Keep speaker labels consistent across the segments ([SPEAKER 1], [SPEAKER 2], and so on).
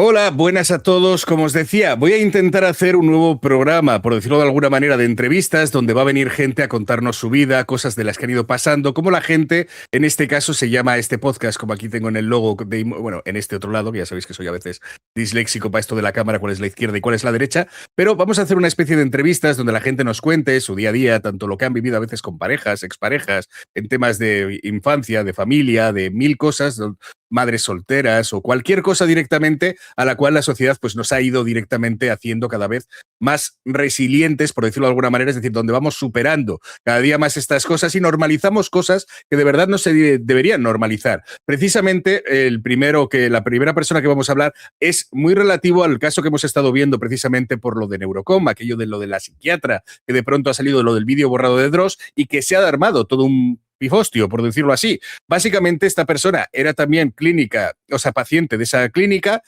[SPEAKER 1] Hola, buenas a todos. Como os decía, voy a intentar hacer un nuevo programa, por decirlo de alguna manera, de entrevistas, donde va a venir gente a contarnos su vida, cosas de las que han ido pasando, como la gente, en este caso se llama este podcast, como aquí tengo en el logo, bueno, en este otro lado, que ya sabéis que soy a veces disléxico para esto de la cámara, cuál es la izquierda y cuál es la derecha, pero vamos a hacer una especie de entrevistas donde la gente nos cuente su día a día, tanto lo que han vivido a veces con parejas, exparejas, en temas de infancia, de familia, de mil cosas, madres solteras o cualquier cosa directamente a la cual la sociedad pues, nos ha ido directamente haciendo cada vez más resilientes, por decirlo de alguna manera, es decir, donde vamos superando cada día más estas cosas y normalizamos cosas que de verdad no se deberían normalizar. Precisamente la primera persona que vamos a hablar es muy relativo al caso que hemos estado viendo precisamente por lo de Neurocom, aquello de lo de la psiquiatra, que de pronto ha salido lo del vídeo borrado de Dross y que se ha armado todo un pifostio, por decirlo así. Básicamente, esta persona era también paciente de esa clínica,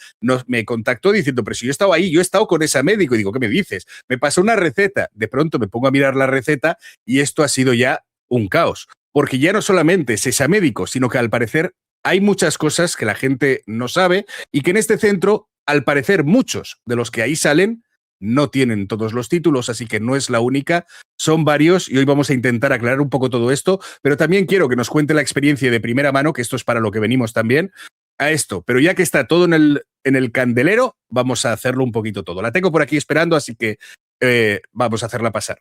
[SPEAKER 1] me contactó diciendo, pero si yo he estado ahí, yo he estado con ese médico, y digo, ¿qué me dices? Me pasó una receta, de pronto me pongo a mirar la receta y esto ha sido ya un caos, porque ya no solamente es ese médico, sino que al parecer hay muchas cosas que la gente no sabe y que en este centro, al parecer, muchos de los que ahí salen no tienen todos los títulos, así que no es la única, son varios y hoy vamos a intentar aclarar un poco todo esto, pero también quiero que nos cuente la experiencia de primera mano, que esto es para lo que venimos también, a esto. Pero ya que está todo en el candelero, vamos a hacerlo un poquito todo. La tengo por aquí esperando, así que vamos a hacerla pasar.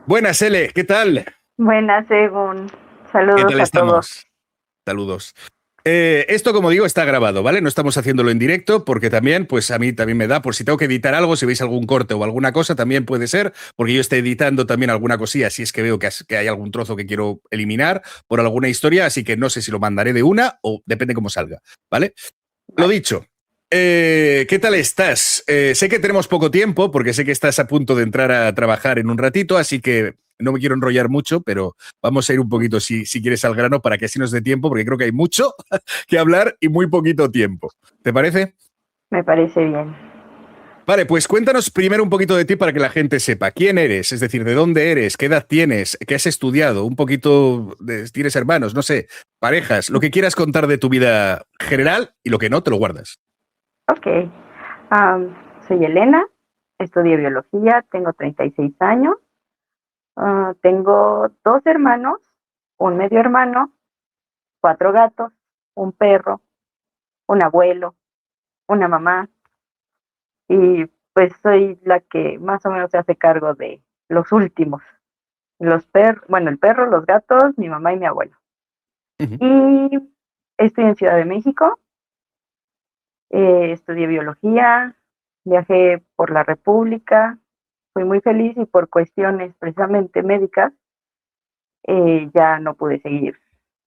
[SPEAKER 1] Buenas, Ele, ¿qué tal?
[SPEAKER 2] Buenas, Egun.
[SPEAKER 1] ¿Qué
[SPEAKER 2] Saludos
[SPEAKER 1] tal
[SPEAKER 2] a todos.
[SPEAKER 1] estamos? Saludos. Esto, como digo, está grabado, ¿vale? No estamos haciéndolo en directo porque también, pues a mí también me da, por si tengo que editar algo, si veis algún corte o alguna cosa, también puede ser, porque yo estoy editando también alguna cosilla, si es que veo que hay algún trozo que quiero eliminar por alguna historia, así que no sé si lo mandaré de una o depende cómo salga, ¿vale? Lo
[SPEAKER 2] Vale.
[SPEAKER 1] dicho, ¿qué tal estás? Sé que tenemos poco tiempo porque sé que estás a punto de entrar a trabajar en un ratito, así que no me quiero enrollar mucho, pero vamos a ir un poquito, si quieres, al grano para que así nos dé tiempo, porque creo que hay mucho que hablar y muy poquito tiempo. ¿Te parece?
[SPEAKER 2] Me parece bien.
[SPEAKER 1] Vale, pues cuéntanos primero un poquito de ti para que la gente sepa quién eres, es decir, de dónde eres, qué edad tienes, qué has estudiado, un poquito, tienes hermanos, no sé, parejas, lo que quieras contar de tu vida general y lo que no, te lo guardas.
[SPEAKER 2] Ok. Soy Elena, estudio biología, tengo 36 años. Tengo dos hermanos, un medio hermano, 4 gatos, un perro, un abuelo, una mamá. Y pues soy la que más o menos se hace cargo de los últimos. El perro, los gatos, mi mamá y mi abuelo.
[SPEAKER 1] Ujú.
[SPEAKER 2] Y estoy en Ciudad de México. Estudié biología, viajé por la República, fui muy feliz y por cuestiones precisamente médicas ya no pude seguir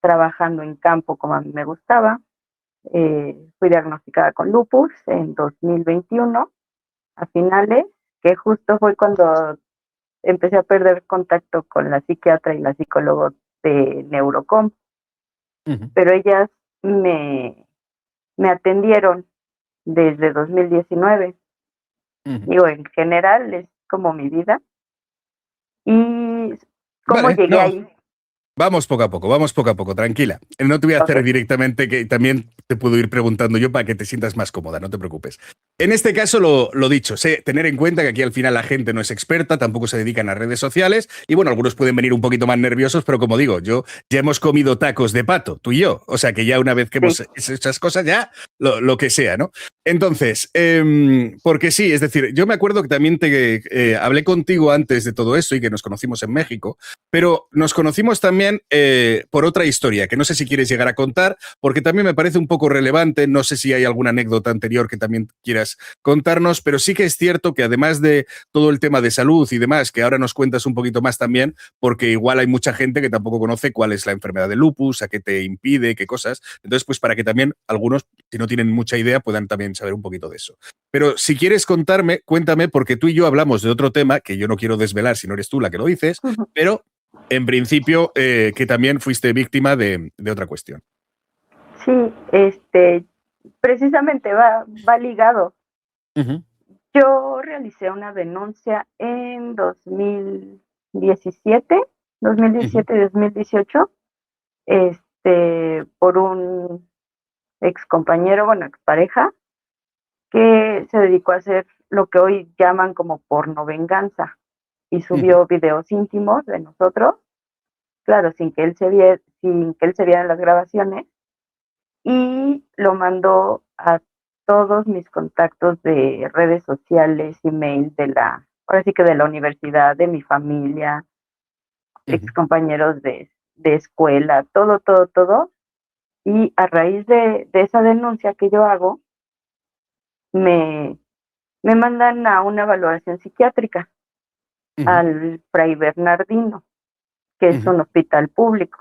[SPEAKER 2] trabajando en campo como a mí me gustaba. Fui diagnosticada con lupus en 2021, a finales, que justo fue cuando empecé a perder contacto con la psiquiatra y la psicóloga de Neurocom,
[SPEAKER 1] Ujú.
[SPEAKER 2] pero ellas me atendieron desde 2019.
[SPEAKER 1] Ujú.
[SPEAKER 2] Digo, en general es como mi vida. ¿Y cómo
[SPEAKER 1] Vale,
[SPEAKER 2] llegué
[SPEAKER 1] no,
[SPEAKER 2] ahí?
[SPEAKER 1] vamos poco a poco, tranquila. No te voy a
[SPEAKER 2] Ok,
[SPEAKER 1] hacer directamente, que también te puedo ir preguntando yo para que te sientas más cómoda, no te preocupes. En este caso, lo dicho, sé tener en cuenta que aquí al final la gente no es experta, tampoco se dedican a redes sociales y bueno, algunos pueden venir un poquito más nerviosos, pero como digo, yo ya hemos comido tacos de pato, tú y yo, o sea que ya una vez que
[SPEAKER 2] sí,
[SPEAKER 1] hemos hecho esas cosas, ya lo que sea, ¿no? Entonces, porque sí, es decir, yo me acuerdo que también te hablé contigo antes de todo eso y que nos conocimos en México, pero nos conocimos también por otra historia, que no sé si quieres llegar a contar, porque también me parece un poco relevante, no sé si hay alguna anécdota anterior que también quieras contarnos, pero sí que es cierto que además de todo el tema de salud y demás, que ahora nos cuentas un poquito más también, porque igual hay mucha gente que tampoco conoce cuál es la enfermedad de lupus, a qué te impide, qué cosas. Entonces, pues para que también algunos, si no tienen mucha idea, puedan también saber un poquito de eso. Pero si quieres contarme, cuéntame, porque tú y yo hablamos de otro tema que yo no quiero desvelar si no eres tú la que lo dices, pero en principio, que también fuiste víctima de otra cuestión.
[SPEAKER 2] sí, precisamente va ligado.
[SPEAKER 1] Ujú.
[SPEAKER 2] Yo realicé una denuncia en 2017,
[SPEAKER 1] Ujú.
[SPEAKER 2] 2017 y 2018, por un ex compañero, bueno, expareja, que se dedicó a hacer lo que hoy llaman como porno venganza y
[SPEAKER 1] Ujú,
[SPEAKER 2] subió videos íntimos de nosotros, claro, sin que él se viera en las grabaciones, y lo mandó a todos mis contactos de redes sociales, email ahora sí que de la universidad, de mi familia,
[SPEAKER 1] ujú.
[SPEAKER 2] excompañeros de escuela, todo, todo, todo. Y a raíz de esa denuncia que yo hago, me, me mandan a una valoración psiquiátrica
[SPEAKER 1] Ujú,
[SPEAKER 2] al Fray Bernardino, que es
[SPEAKER 1] ujú.
[SPEAKER 2] un hospital público.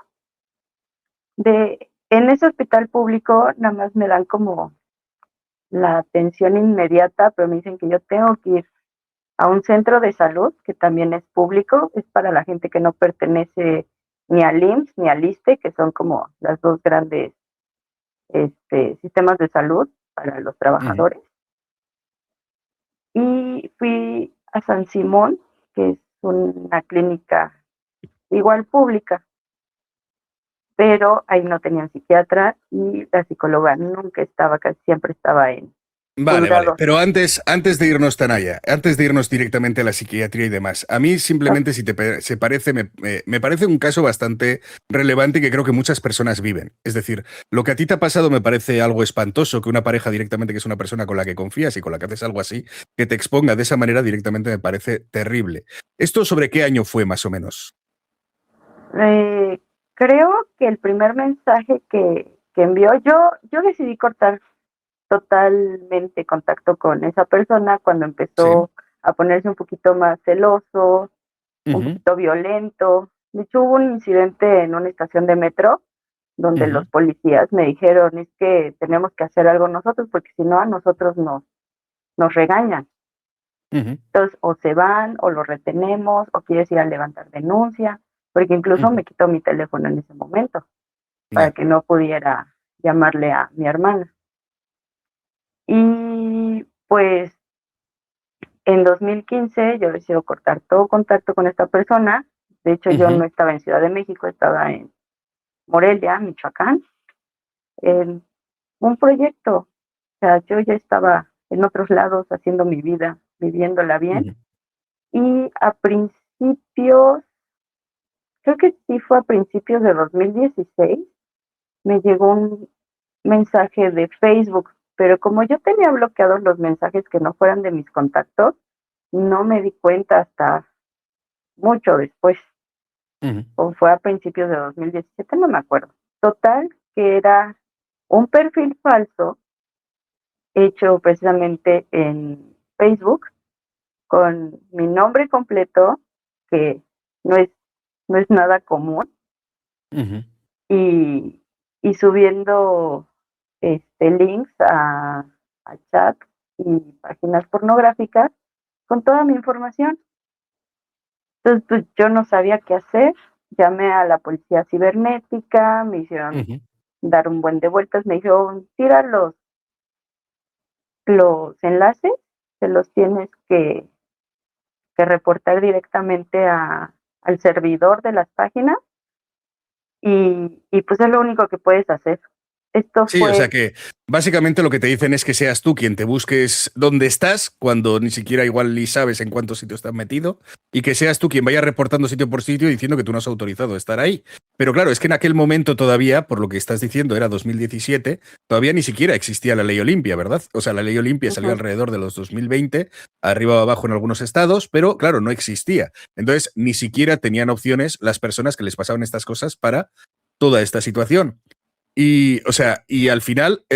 [SPEAKER 2] En ese hospital público nada más me dan como la atención inmediata, pero me dicen que yo tengo que ir a un centro de salud que también es público, es para la gente que no pertenece ni al IMSS ni al ISSSTE, que son como las dos grandes sistemas de salud para los
[SPEAKER 1] Ujú.
[SPEAKER 2] trabajadores. Y fui a San Simón, que es una clínica igual pública, pero ahí no tenían psiquiatra y la psicóloga nunca estaba, casi siempre estaba en
[SPEAKER 1] Vale, vale.
[SPEAKER 2] juzgados.
[SPEAKER 1] Pero antes de irnos tan allá, antes de irnos directamente a la psiquiatría y demás, a mí simplemente, si se parece, me parece un caso bastante relevante y que creo que muchas personas viven. Es decir, lo que a ti te ha pasado me parece algo espantoso, que una pareja directamente, que es una persona con la que confías y con la que haces algo así, que te exponga de esa manera directamente me parece terrible. ¿Esto sobre qué año fue más o menos?
[SPEAKER 2] Eh, Creo que el primer mensaje que envió, yo decidí cortar totalmente contacto con esa persona cuando
[SPEAKER 1] Sí.
[SPEAKER 2] empezó a ponerse un poquito más celoso, un
[SPEAKER 1] Ujú,
[SPEAKER 2] poquito violento. De hecho, hubo un incidente en una estación de metro donde
[SPEAKER 1] ujú,
[SPEAKER 2] los policías me dijeron, es que tenemos que hacer algo nosotros porque si no a nosotros nos regañan.
[SPEAKER 1] ujú,
[SPEAKER 2] Entonces, o se van, o lo retenemos, o quieres ir a levantar denuncia, porque incluso
[SPEAKER 1] ujú.
[SPEAKER 2] me quitó mi teléfono en ese momento para
[SPEAKER 1] Ya.
[SPEAKER 2] que no pudiera llamarle a mi hermana. Y pues en 2015 yo decido cortar todo contacto con esta persona. De hecho, yo
[SPEAKER 1] Ujú,
[SPEAKER 2] no estaba en Ciudad de México, estaba en Morelia, Michoacán, en un proyecto. O sea, yo ya estaba en otros lados haciendo mi vida, viviéndola bien.
[SPEAKER 1] ujú,
[SPEAKER 2] Y a principios, creo que sí fue a principios de 2016, me llegó un mensaje de Facebook, pero como yo tenía bloqueados los mensajes que no fueran de mis contactos, no me di cuenta hasta mucho después,
[SPEAKER 1] ujú,
[SPEAKER 2] o fue a principios de 2017, no me acuerdo. Total, que era un perfil falso hecho precisamente en Facebook con mi nombre completo, que no es, no es nada común,
[SPEAKER 1] ujú.
[SPEAKER 2] y, y subiendo links a chat y páginas pornográficas con toda mi información. Entonces, pues yo no sabía qué hacer, llamé a la policía cibernética, me hicieron
[SPEAKER 1] Ujú.
[SPEAKER 2] dar un buen de vueltas, me dijeron, tira los enlaces, se los tienes que reportar directamente al servidor de las páginas y pues es lo único que puedes hacer. Esto
[SPEAKER 1] Sí, o sea
[SPEAKER 2] fue,
[SPEAKER 1] que básicamente lo que te dicen es que seas tú quien te busques dónde estás, cuando ni siquiera igual ni sabes en cuántos sitios estás metido, y que seas tú quien vaya reportando sitio por sitio diciendo que tú no has autorizado estar ahí. Pero claro, es que en aquel momento todavía, por lo que estás diciendo, era 2017, todavía ni siquiera existía la ley Olimpia, ¿verdad? O sea, la ley Olimpia salió
[SPEAKER 2] uh-huh,
[SPEAKER 1] alrededor de los 2020, arriba o abajo en algunos estados, pero claro, no existía. Entonces, ni siquiera tenían opciones las personas que les pasaban estas cosas para toda esta situación. Y, o sea, y al final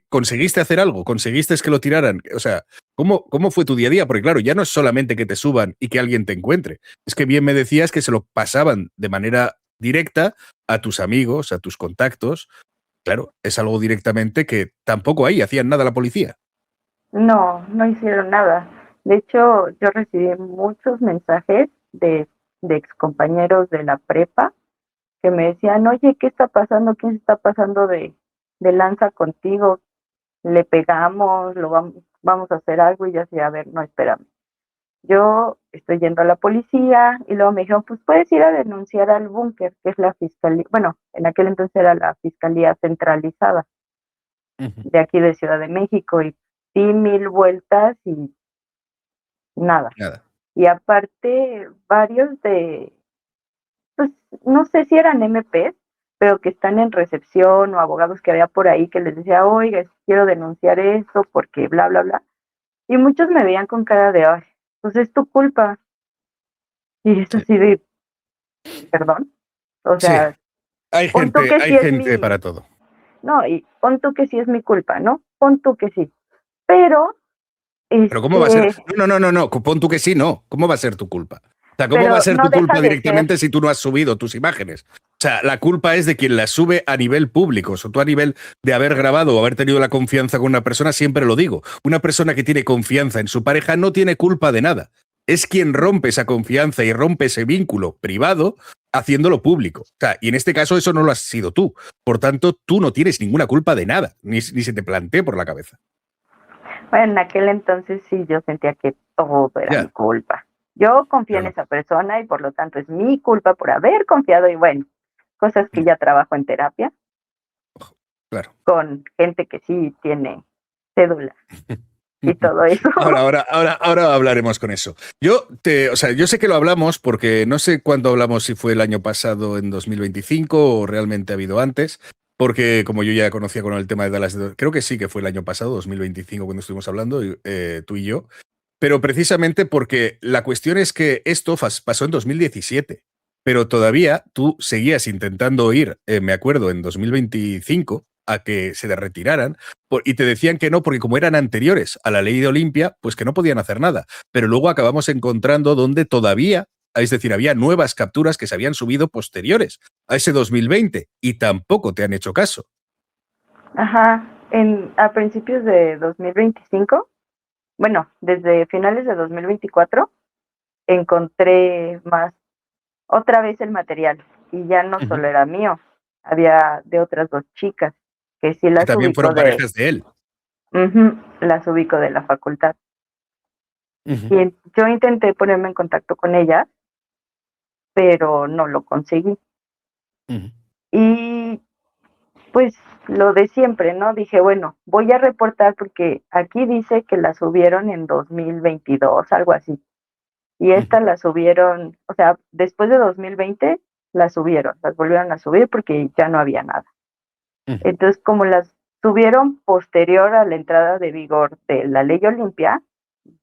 [SPEAKER 1] conseguiste hacer algo, conseguiste que lo tiraran. O sea, ¿cómo fue tu día a día? Porque claro, ya no es solamente que te suban y que alguien te encuentre. Es que bien me decías que se lo pasaban de manera directa a tus amigos, a tus contactos. Claro, es algo directamente que tampoco ahí hacían nada la policía.
[SPEAKER 2] no hicieron nada. De hecho, yo recibí muchos mensajes de excompañeros de la prepa que me decían, oye, ¿qué está pasando? ¿Quién se está pasando de lanza contigo? Le pegamos, vamos a hacer algo y yo así, a ver, no, espérame. Yo estoy yendo a la policía y luego me dijeron, pues puedes ir a denunciar al búnker, que es la fiscalía, bueno, en aquel entonces era la fiscalía centralizada
[SPEAKER 1] Ujú,
[SPEAKER 2] de aquí de Ciudad de México y di 1000 vueltas y nada.
[SPEAKER 1] Nada.
[SPEAKER 2] Y aparte, varios pues no sé si eran MPs, pero que están en recepción o abogados que había por ahí que les decía, oiga, quiero denunciar esto porque bla, bla, bla. Y muchos me veían con cara de, ay, pues es tu culpa. Y es
[SPEAKER 1] Sí.
[SPEAKER 2] así de, perdón. O
[SPEAKER 1] Sí,
[SPEAKER 2] sea, pon tú que
[SPEAKER 1] hay
[SPEAKER 2] sí es
[SPEAKER 1] gente
[SPEAKER 2] mi,
[SPEAKER 1] para todo.
[SPEAKER 2] no, y pon tú que sí es mi culpa, ¿no? Pon tú que sí. Pero,
[SPEAKER 1] Pero ¿cómo va a ser?
[SPEAKER 2] este,
[SPEAKER 1] No, pon tú que sí, no. ¿Cómo va a ser tu culpa? O sea, ¿cómo va a
[SPEAKER 2] pero
[SPEAKER 1] ser
[SPEAKER 2] no
[SPEAKER 1] tu
[SPEAKER 2] deja
[SPEAKER 1] culpa
[SPEAKER 2] de ser,
[SPEAKER 1] directamente si tú no has subido tus imágenes? O sea, la culpa es de quien las sube a nivel público. O sea, tú a nivel de haber grabado o haber tenido la confianza con una persona, siempre lo digo. Una persona que tiene confianza en su pareja no tiene culpa de nada. Es quien rompe esa confianza y rompe ese vínculo privado haciéndolo público. O sea, y en este caso eso no lo has sido tú. Por tanto, tú no tienes ninguna culpa de nada, ni se te plantee por la cabeza.
[SPEAKER 2] bueno, en aquel entonces sí yo sentía que todo era mi
[SPEAKER 1] Ya,
[SPEAKER 2] culpa. Yo confié
[SPEAKER 1] pero
[SPEAKER 2] en
[SPEAKER 1] no.
[SPEAKER 2] esa persona y por lo tanto es mi culpa por haber confiado y bueno, cosas que ya trabajo en terapia
[SPEAKER 1] Claro.
[SPEAKER 2] con gente que sí tiene cédula y todo eso.
[SPEAKER 1] Ahora hablaremos con eso. O sea, yo sé que lo hablamos porque no sé cuándo hablamos, si fue el año pasado en 2025 o realmente ha habido antes, porque como yo ya conocía con el tema de Dallas, creo que sí que fue el año pasado, 2025, cuando estuvimos hablando, tú y yo, pero precisamente porque la cuestión es que esto pasó en 2017, pero todavía tú seguías intentando ir, me acuerdo, en 2025 a que se retiraran y te decían que no porque como eran anteriores a la ley de Olimpia, pues que no podían hacer nada. Pero luego acabamos encontrando donde todavía, es decir, había nuevas capturas que se habían subido posteriores a ese 2020 y tampoco te han hecho caso.
[SPEAKER 2] Ajá, a principios de 2025, bueno, desde finales de 2024, encontré otra vez el material y ya no
[SPEAKER 1] Ujú.
[SPEAKER 2] solo era mío, había de otras dos chicas que sí
[SPEAKER 1] Que
[SPEAKER 2] las
[SPEAKER 1] también
[SPEAKER 2] ubico
[SPEAKER 1] fueron parejas de él.
[SPEAKER 2] las ubico de la facultad.
[SPEAKER 1] Ujú.
[SPEAKER 2] Y yo intenté ponerme en contacto con ellas, pero no lo conseguí.
[SPEAKER 1] Ujú.
[SPEAKER 2] Y pues lo de siempre, ¿no? Dije, bueno, voy a reportar porque aquí dice que la subieron en 2022, algo así. Y
[SPEAKER 1] Ujú.
[SPEAKER 2] esta la subieron, o sea, después de 2020 la subieron, las volvieron a subir porque ya no había nada.
[SPEAKER 1] Ujú.
[SPEAKER 2] Entonces, como las subieron posterior a la entrada de vigor de la ley Olimpia,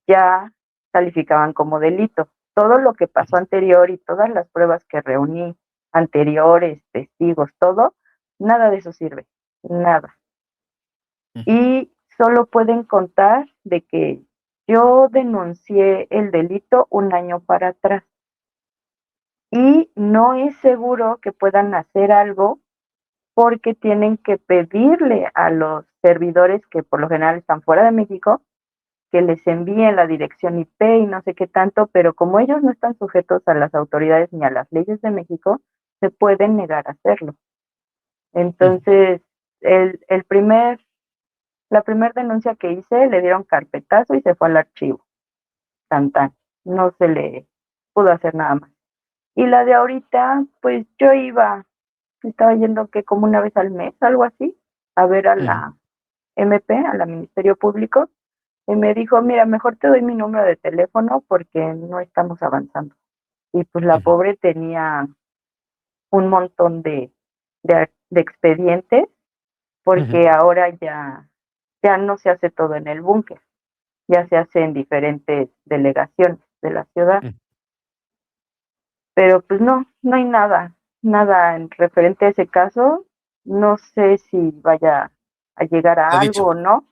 [SPEAKER 2] ya calificaban como delito. Todo lo que pasó anterior y todas las pruebas que reuní anteriores, testigos, todo, nada de eso sirve, nada.
[SPEAKER 1] Ujú.
[SPEAKER 2] Y solo pueden contar de que yo denuncié el delito un año para atrás y no es seguro que puedan hacer algo porque tienen que pedirle a los servidores que por lo general están fuera de México que les envíen la dirección IP y no sé qué tanto, pero como ellos no están sujetos a las autoridades ni a las leyes de México, se pueden negar a hacerlo.
[SPEAKER 1] Ujú.
[SPEAKER 2] Entonces, el, el primer, la primera denuncia que hice le dieron carpetazo y se fue al archivo. Tan, tan. No se le pudo hacer nada más. Y la de ahorita, pues yo estaba yendo que como una vez al mes, algo así, a ver a
[SPEAKER 1] Ujú.
[SPEAKER 2] la MP, a la Ministerio Público, y me dijo, mira, mejor te doy mi número de teléfono porque no estamos avanzando. Y pues la
[SPEAKER 1] Ujú.
[SPEAKER 2] pobre tenía un montón de expedientes
[SPEAKER 1] Ujú.
[SPEAKER 2] porque ahora ya no se hace todo en el búnker, ya se hace en diferentes delegaciones de la ciudad.
[SPEAKER 1] Ujú.
[SPEAKER 2] Pero pues no hay nada en referente a ese caso. No sé si vaya a llegar a
[SPEAKER 1] Lo
[SPEAKER 2] algo
[SPEAKER 1] dicho.
[SPEAKER 2] o no.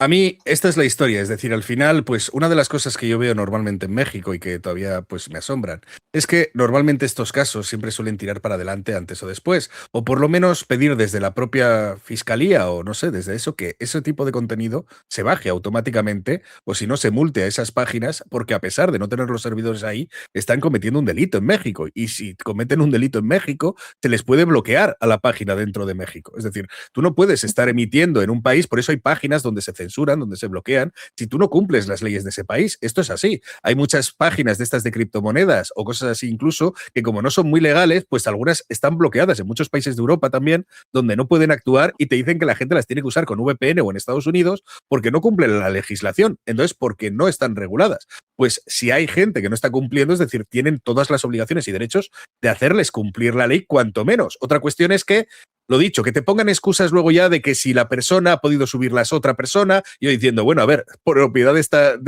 [SPEAKER 1] A mí, esta es la historia, es decir, al final, pues una de las cosas que yo veo normalmente en México y que todavía pues me asombran, es que normalmente estos casos siempre suelen tirar para adelante antes o después, o por lo menos pedir desde la propia fiscalía o no sé, desde eso, que ese tipo de contenido se baje automáticamente o si no se multe a esas páginas, porque a pesar de no tener los servidores ahí, están cometiendo un delito en México y si cometen un delito en México, se les puede bloquear a la página dentro de México. Es decir, tú no puedes estar emitiendo en un país, por eso hay páginas donde se censura censuran, donde se bloquean, si tú no cumples las leyes de ese país. Esto es así. Hay muchas páginas de estas de criptomonedas o cosas así incluso que como no son muy legales, pues algunas están bloqueadas en muchos países de Europa también, donde no pueden actuar y te dicen que la gente las tiene que usar con VPN o en Estados Unidos porque no cumplen la legislación. Entonces, porque no están reguladas. Pues si hay gente que no está cumpliendo, es decir, tienen todas las obligaciones y derechos de hacerles cumplir la ley, cuanto menos. Otra cuestión es que, lo dicho, que te pongan excusas luego ya de que si la persona ha podido subirlas otra persona, y yo diciendo, bueno, a ver, por propiedad de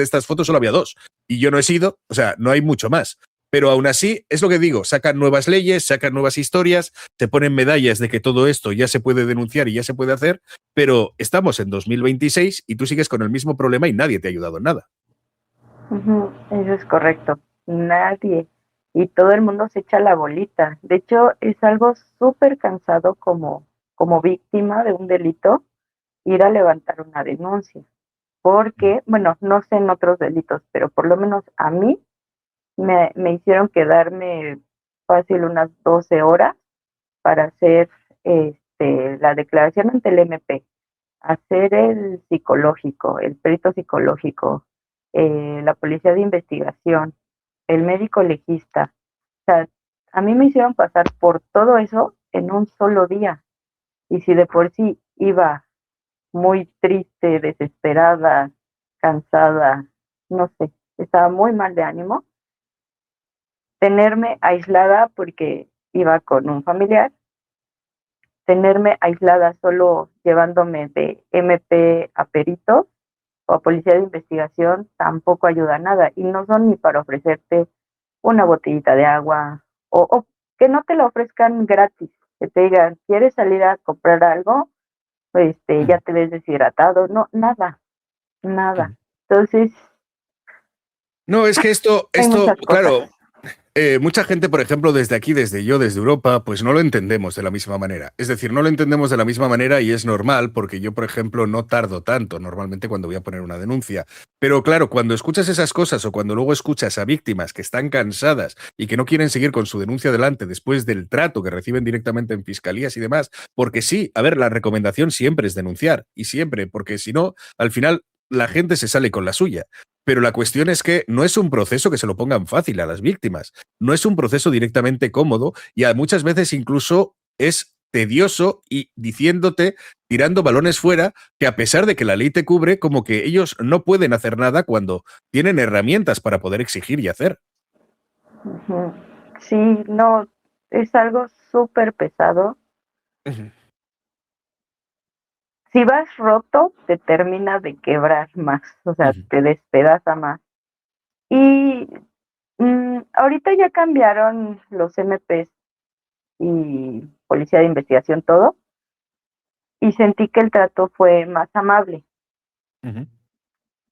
[SPEAKER 1] estas fotos solo había 2, y yo no he sido, o sea, no hay mucho más. Pero aún así, es lo que digo, sacan nuevas leyes, sacan nuevas historias, te ponen medallas de que todo esto ya se puede denunciar y ya se puede hacer, pero estamos en 2026 y tú sigues con el mismo problema y nadie te ha ayudado en nada.
[SPEAKER 2] Eso es correcto. Nadie. Y todo el mundo se echa la bolita. De hecho, es algo súper cansado como víctima de un delito ir a levantar una denuncia. Porque, bueno, no sé en otros delitos, pero por lo menos a mí me hicieron quedarme fácil unas 12 horas para hacer la declaración ante el MP, hacer el psicológico, el perito psicológico, la policía de investigación, el médico legista. O sea, a mí me hicieron pasar por todo eso en un solo día. Y si de por sí iba muy triste, desesperada, cansada, no sé, estaba muy mal de ánimo, tenerme aislada porque iba con un familiar, tenerme aislada solo llevándome de MP a perito o a policía de investigación tampoco ayuda a nada y no son ni para ofrecerte una botellita de agua o que no te lo ofrezcan gratis, que te digan, ¿quieres salir a comprar algo? Ya te ves deshidratado, no, nada, nada. Entonces,
[SPEAKER 1] No, es que
[SPEAKER 2] hay muchas cosas.
[SPEAKER 1] claro, mucha gente, por ejemplo, desde aquí, desde Europa, pues no lo entendemos de la misma manera. Es decir, no lo entendemos de la misma manera y es normal porque yo, por ejemplo, no tardo tanto normalmente cuando voy a poner una denuncia. Pero claro, cuando escuchas esas cosas o cuando luego escuchas a víctimas que están cansadas y que no quieren seguir con su denuncia adelante después del trato que reciben directamente en fiscalías y demás, porque sí, a ver, la recomendación siempre es denunciar y siempre, porque si no, al final la gente se sale con la suya. Pero la cuestión es que no es un proceso que se lo pongan fácil a las víctimas. No es un proceso directamente cómodo y muchas veces incluso es tedioso y diciéndote, tirando balones fuera, que a pesar de que la ley te cubre, como que ellos no pueden hacer nada cuando tienen herramientas para poder exigir y hacer.
[SPEAKER 2] Sí, no, es algo súper pesado. Si vas roto, te termina de quebrar más, o sea, te despedaza más. Y ahorita ya cambiaron los MPs y policía de investigación, todo, y sentí que el trato fue más amable.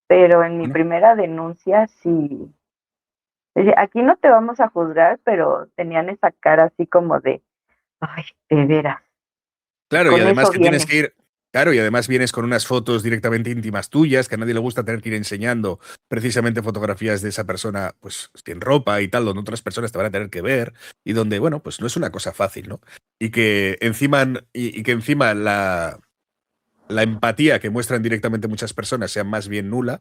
[SPEAKER 2] Pero en mi primera denuncia sí, aquí no te vamos a juzgar, pero tenían esa cara así como de, ay, de veras.
[SPEAKER 1] Claro, y
[SPEAKER 2] Con
[SPEAKER 1] además
[SPEAKER 2] eso
[SPEAKER 1] que tienes
[SPEAKER 2] viene.
[SPEAKER 1] que ir, claro, y además vienes con unas fotos directamente íntimas tuyas, que a nadie le gusta tener que ir enseñando precisamente fotografías de esa persona, pues sin ropa y tal, donde otras personas te van a tener que ver, y donde, bueno, pues no es una cosa fácil, ¿no? Y que encima, y que encima la empatía que muestran directamente muchas personas sea más bien nula,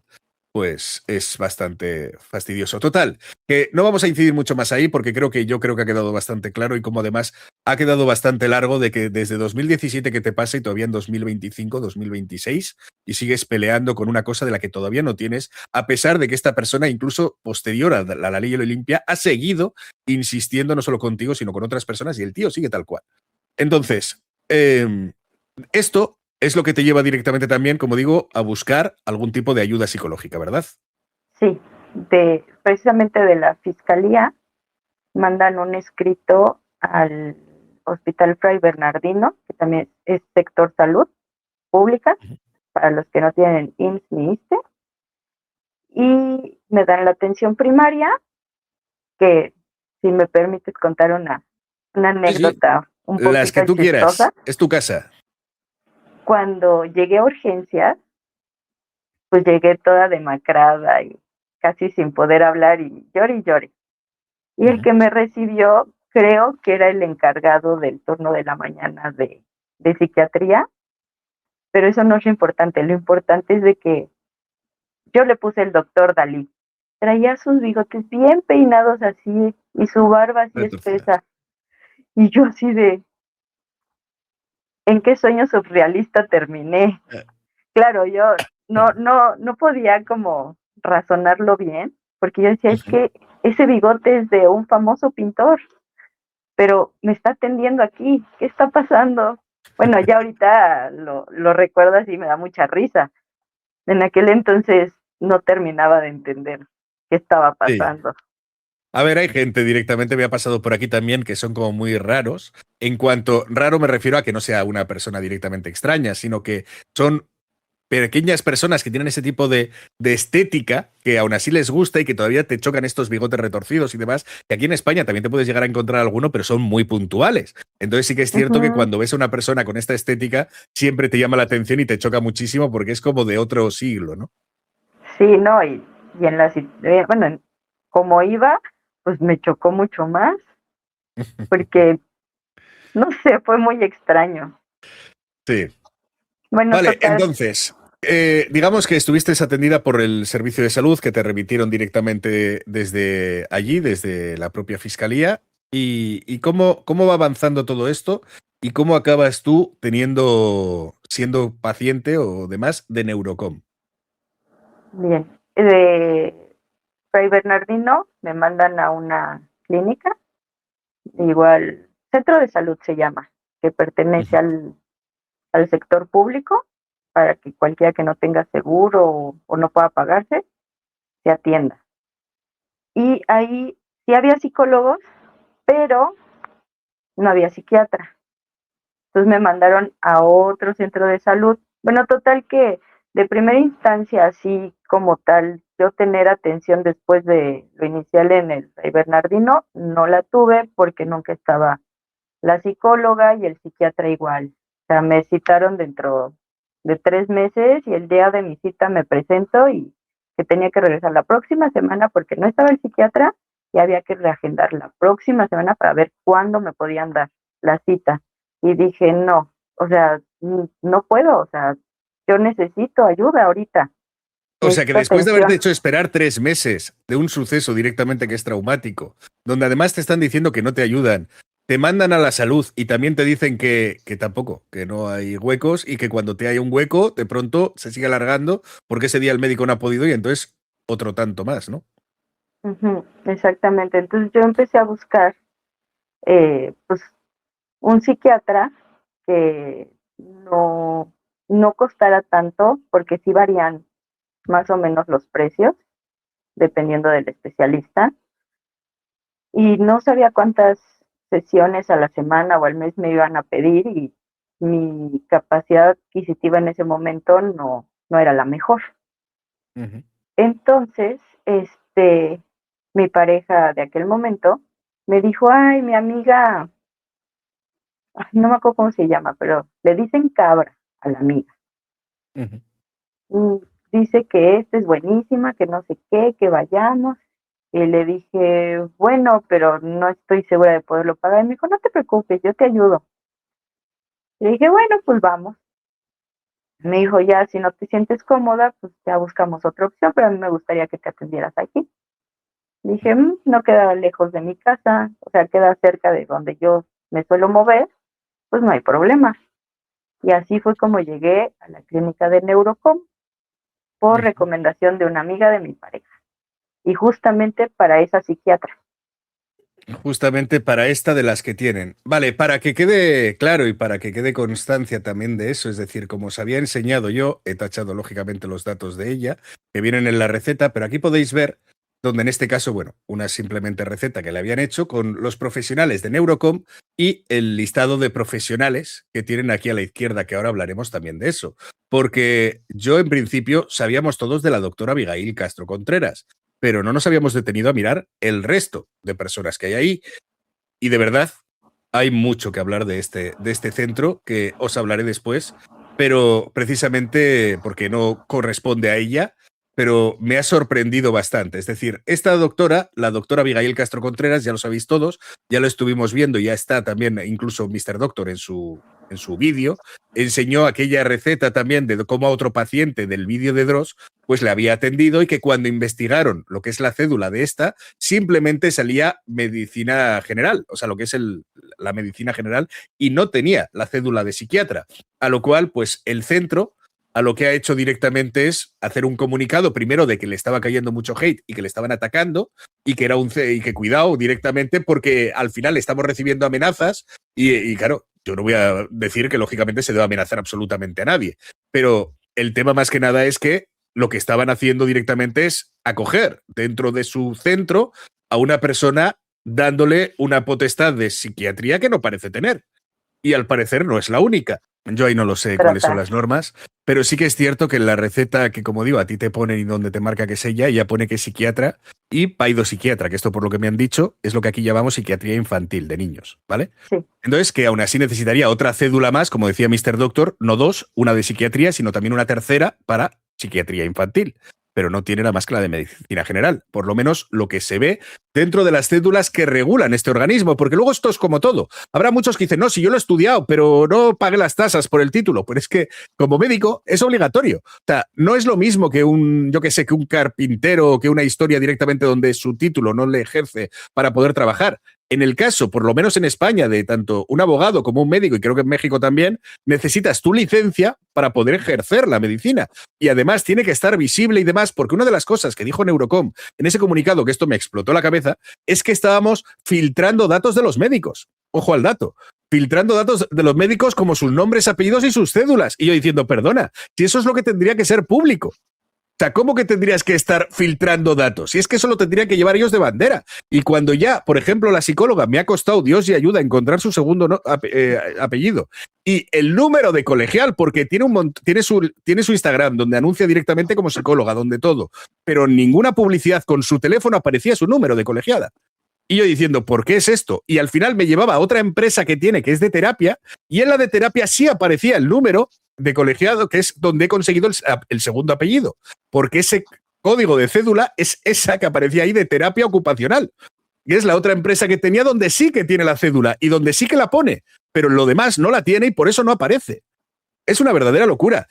[SPEAKER 1] pues es bastante fastidioso. Total, que no vamos a incidir mucho más ahí porque yo creo que ha quedado bastante claro y como además ha quedado bastante largo de que desde 2017 que te pasa y todavía en 2025, 2026 y sigues peleando con una cosa de la que todavía no tienes, a pesar de que esta persona incluso posterior a la ley Olimpia ha seguido insistiendo no solo contigo sino con otras personas y el tío sigue tal cual. Entonces, esto es lo que te lleva directamente también, como digo, a buscar algún tipo de ayuda psicológica, ¿verdad?
[SPEAKER 2] Sí, precisamente de la fiscalía mandan un escrito al Hospital Fray Bernardino, que también es sector salud pública, para los que no tienen IMSS ni ISSSTE, y me dan la atención primaria, que si me permites contar una
[SPEAKER 1] Sí, sí.
[SPEAKER 2] anécdota un
[SPEAKER 1] Las que
[SPEAKER 2] poquito
[SPEAKER 1] tú
[SPEAKER 2] chistosa.
[SPEAKER 1] quieras. Es tu casa.
[SPEAKER 2] Cuando llegué a urgencias, pues llegué toda demacrada y casi sin poder hablar y llore y llore. Y el que me recibió, creo que era el encargado del turno de la mañana de psiquiatría, pero eso no es lo importante es de que yo le puse el doctor Dalí. Traía sus bigotes bien peinados así y su barba así
[SPEAKER 1] Retorcidas.
[SPEAKER 2] espesa. Y yo así de, ¿en qué sueño surrealista terminé?
[SPEAKER 1] Eh,
[SPEAKER 2] Claro, yo no podía como razonarlo bien, porque yo decía, es
[SPEAKER 1] ujú.
[SPEAKER 2] que ese bigote es de un famoso pintor, pero me está atendiendo aquí, ¿qué está pasando? Bueno, ya ahorita lo recuerdo así, me da mucha risa. En aquel entonces no terminaba de entender qué estaba
[SPEAKER 1] Sí.
[SPEAKER 2] pasando.
[SPEAKER 1] A ver, hay gente directamente, me ha pasado por aquí también, que son como muy raros. En cuanto raro me refiero a que no sea una persona directamente extraña, sino que son pequeñas personas que tienen ese tipo de estética que aún así les gusta y que todavía te chocan estos bigotes retorcidos y demás, que aquí en España también te puedes llegar a encontrar alguno, pero son muy puntuales. Entonces sí que es cierto que
[SPEAKER 2] Ujú.
[SPEAKER 1] cuando ves a una persona con esta estética, siempre te llama la atención y te choca muchísimo porque es como de otro siglo, ¿no?
[SPEAKER 2] Sí, no, y en bueno, como iba, pues me chocó mucho más, porque, no sé, fue muy extraño.
[SPEAKER 1] Sí.
[SPEAKER 2] Bueno,
[SPEAKER 1] Vale,
[SPEAKER 2] total,
[SPEAKER 1] entonces, digamos que estuviste atendida por el servicio de salud que te remitieron directamente desde allí, desde la propia fiscalía. ¿Y cómo va avanzando todo esto? ¿Y cómo acabas tú siendo paciente o demás de Neurocom?
[SPEAKER 2] bien. De Fray Bernardino me mandan a una clínica, igual, centro de salud se llama, que pertenece
[SPEAKER 1] Ujú.
[SPEAKER 2] al sector público, para que cualquiera que no tenga seguro o no pueda pagarse, se atienda. Y ahí sí había psicólogos, pero no había psiquiatra. Entonces me mandaron a otro centro de salud. Bueno, total que de primera instancia, así como tal, yo tener atención después de lo inicial en el Fray Bernardino, no la tuve porque nunca estaba la psicóloga y el psiquiatra igual. O sea, me citaron dentro de 3 meses y el día de mi cita me presento y que tenía que regresar la próxima semana porque no estaba el psiquiatra y había que reagendar la próxima semana para ver cuándo me podían dar la cita. Y dije, no, o sea, no puedo, o sea, yo necesito ayuda ahorita,
[SPEAKER 1] O sea que
[SPEAKER 2] necesito
[SPEAKER 1] después de haberte
[SPEAKER 2] atención.
[SPEAKER 1] hecho esperar 3 meses de un suceso directamente que es traumático, donde además te están diciendo que no te ayudan, te mandan a la salud y también te dicen que tampoco, que no hay huecos y que cuando te hay un hueco, de pronto se sigue alargando porque ese día el médico no ha podido y entonces otro tanto más, ¿no?
[SPEAKER 2] Ujú, exactamente, entonces yo empecé a buscar pues un psiquiatra que no costara tanto, porque sí varían más o menos los precios, dependiendo del especialista, y no sabía cuántas sesiones a la semana o al mes me iban a pedir y mi capacidad adquisitiva en ese momento no era la mejor.
[SPEAKER 1] Ujú.
[SPEAKER 2] Entonces, mi pareja de aquel momento me dijo, ay, mi amiga, ay, no me acuerdo cómo se llama, pero le dicen cabra a la amiga.
[SPEAKER 1] Ujú.
[SPEAKER 2] Mm, dice que esta es buenísima, que no sé qué, que vayamos. Y le dije, bueno, pero no estoy segura de poderlo pagar. Y me dijo, no te preocupes, yo te ayudo. Le dije, bueno, pues vamos. Me dijo, ya, si no te sientes cómoda, pues ya buscamos otra opción, pero a mí me gustaría que te atendieras aquí. Dije, no queda lejos de mi casa, o sea, queda cerca de donde yo me suelo mover, pues no hay problema. Y así fue como llegué a la clínica de Neurocom por
[SPEAKER 1] Ujú.
[SPEAKER 2] recomendación de una amiga de mi pareja. Y justamente para esa psiquiatra.
[SPEAKER 1] Justamente para esta de las que tienen. Vale, para que quede claro y para que quede constancia también de eso, es decir, como os había enseñado yo, he tachado lógicamente los datos de ella, que vienen en la receta, pero aquí podéis ver donde en este caso, bueno, una simplemente receta que le habían hecho con los profesionales de Neurocom y el listado de profesionales que tienen aquí a la izquierda, que ahora hablaremos también de eso. Porque yo en principio sabíamos todos de la doctora Abigail Castro Contreras, pero no nos habíamos detenido a mirar el resto de personas que hay ahí. Y de verdad, hay mucho que hablar de este centro, que os hablaré después, pero precisamente porque no corresponde a ella, pero me ha sorprendido bastante. Es decir, esta doctora, la doctora Abigail Castro Contreras, ya lo sabéis todos, ya lo estuvimos viendo, ya está también incluso Mr. Doctor en su vídeo, enseñó aquella receta también de cómo a otro paciente del vídeo de Dross pues le había atendido y que cuando investigaron lo que es la cédula de esta, simplemente salía medicina general, o sea, lo que es la medicina general, y no tenía la cédula de psiquiatra. A lo cual, pues el centro a lo que ha hecho directamente es hacer un comunicado primero de que le estaba cayendo mucho hate y que le estaban atacando y que era y que cuidado directamente porque al final estamos recibiendo amenazas y claro, yo no voy a decir que lógicamente se debe amenazar absolutamente a nadie, pero el tema más que nada es que lo que estaban haciendo directamente es acoger dentro de su centro a una persona dándole una potestad de psiquiatría que no parece tener. Y al parecer no es la única. Yo ahí no lo sé cuáles son las normas, pero sí que es cierto que en la receta que, como digo, a ti te ponen y donde te marca que es ella pone que es psiquiatra y paidopsiquiatra, que esto por lo que me han dicho es lo que aquí llamamos psiquiatría infantil de niños, ¿vale?
[SPEAKER 2] Sí.
[SPEAKER 1] Entonces, que aún así necesitaría otra cédula más, como decía Mr. Doctor, no dos, una de psiquiatría, sino también una tercera para psiquiatría infantil, pero no tiene nada más que la de medicina general, por lo menos lo que se ve dentro de las cédulas que regulan este organismo, porque luego esto es como todo. Habrá muchos que dicen, no, si yo lo he estudiado, pero no pagué las tasas por el título, pero es que como médico es obligatorio. O sea, no es lo mismo que yo que sé, que un carpintero o que una historia directamente donde su título no le ejerce para poder trabajar. En el caso, por lo menos en España, de tanto un abogado como un médico, y creo que en México también, necesitas tu licencia para poder ejercer la medicina. Y además tiene que estar visible y demás, porque una de las cosas que dijo Neurocom en ese comunicado, que esto me explotó la cabeza, es que estábamos filtrando datos de los médicos. Ojo al dato. Filtrando datos de los médicos como sus nombres, apellidos y sus cédulas. Y yo diciendo, perdona, si eso es lo que tendría que ser público. O sea, ¿cómo que tendrías que estar filtrando datos? Si es que eso lo tendrían que llevar ellos de bandera. Y cuando ya, por ejemplo, la psicóloga me ha costado, Dios y ayuda, encontrar su segundo apellido y el número de colegial, porque tiene su Instagram, donde anuncia directamente como psicóloga, donde todo, pero en ninguna publicidad con su teléfono aparecía su número de colegiada. Y yo diciendo, ¿por qué es esto? Y al final me llevaba a otra empresa que tiene, que es de terapia, y en la de terapia sí aparecía el número de colegiado, que es donde he conseguido el segundo apellido, porque ese código de cédula es esa que aparecía ahí de terapia ocupacional. Y es la otra empresa que tenía donde sí que tiene la cédula y donde sí que la pone, pero lo demás no la tiene y por eso no aparece. Es una verdadera locura.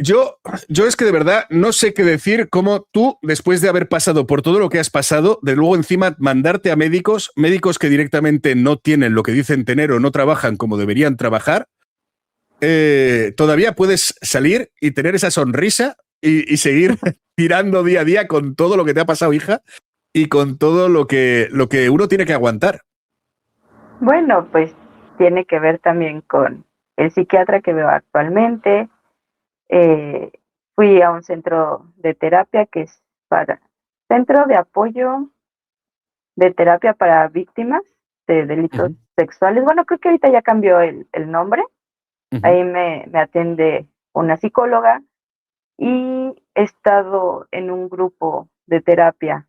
[SPEAKER 1] Yo es que de verdad no sé qué decir, cómo tú, después de haber pasado por todo lo que has pasado, de luego encima mandarte a médicos que directamente no tienen lo que dicen tener o no trabajan como deberían trabajar, todavía puedes salir y tener esa sonrisa y seguir tirando día a día con todo lo que te ha pasado, hija, y con todo lo que uno tiene que aguantar.
[SPEAKER 2] Bueno, pues tiene que ver también con el psiquiatra que veo actualmente. Fui a un centro de terapia que es centro de apoyo de terapia para víctimas de delitos sexuales. Bueno, creo que ahorita ya cambió el nombre. Ahí me atiende una psicóloga y he estado en un grupo de terapia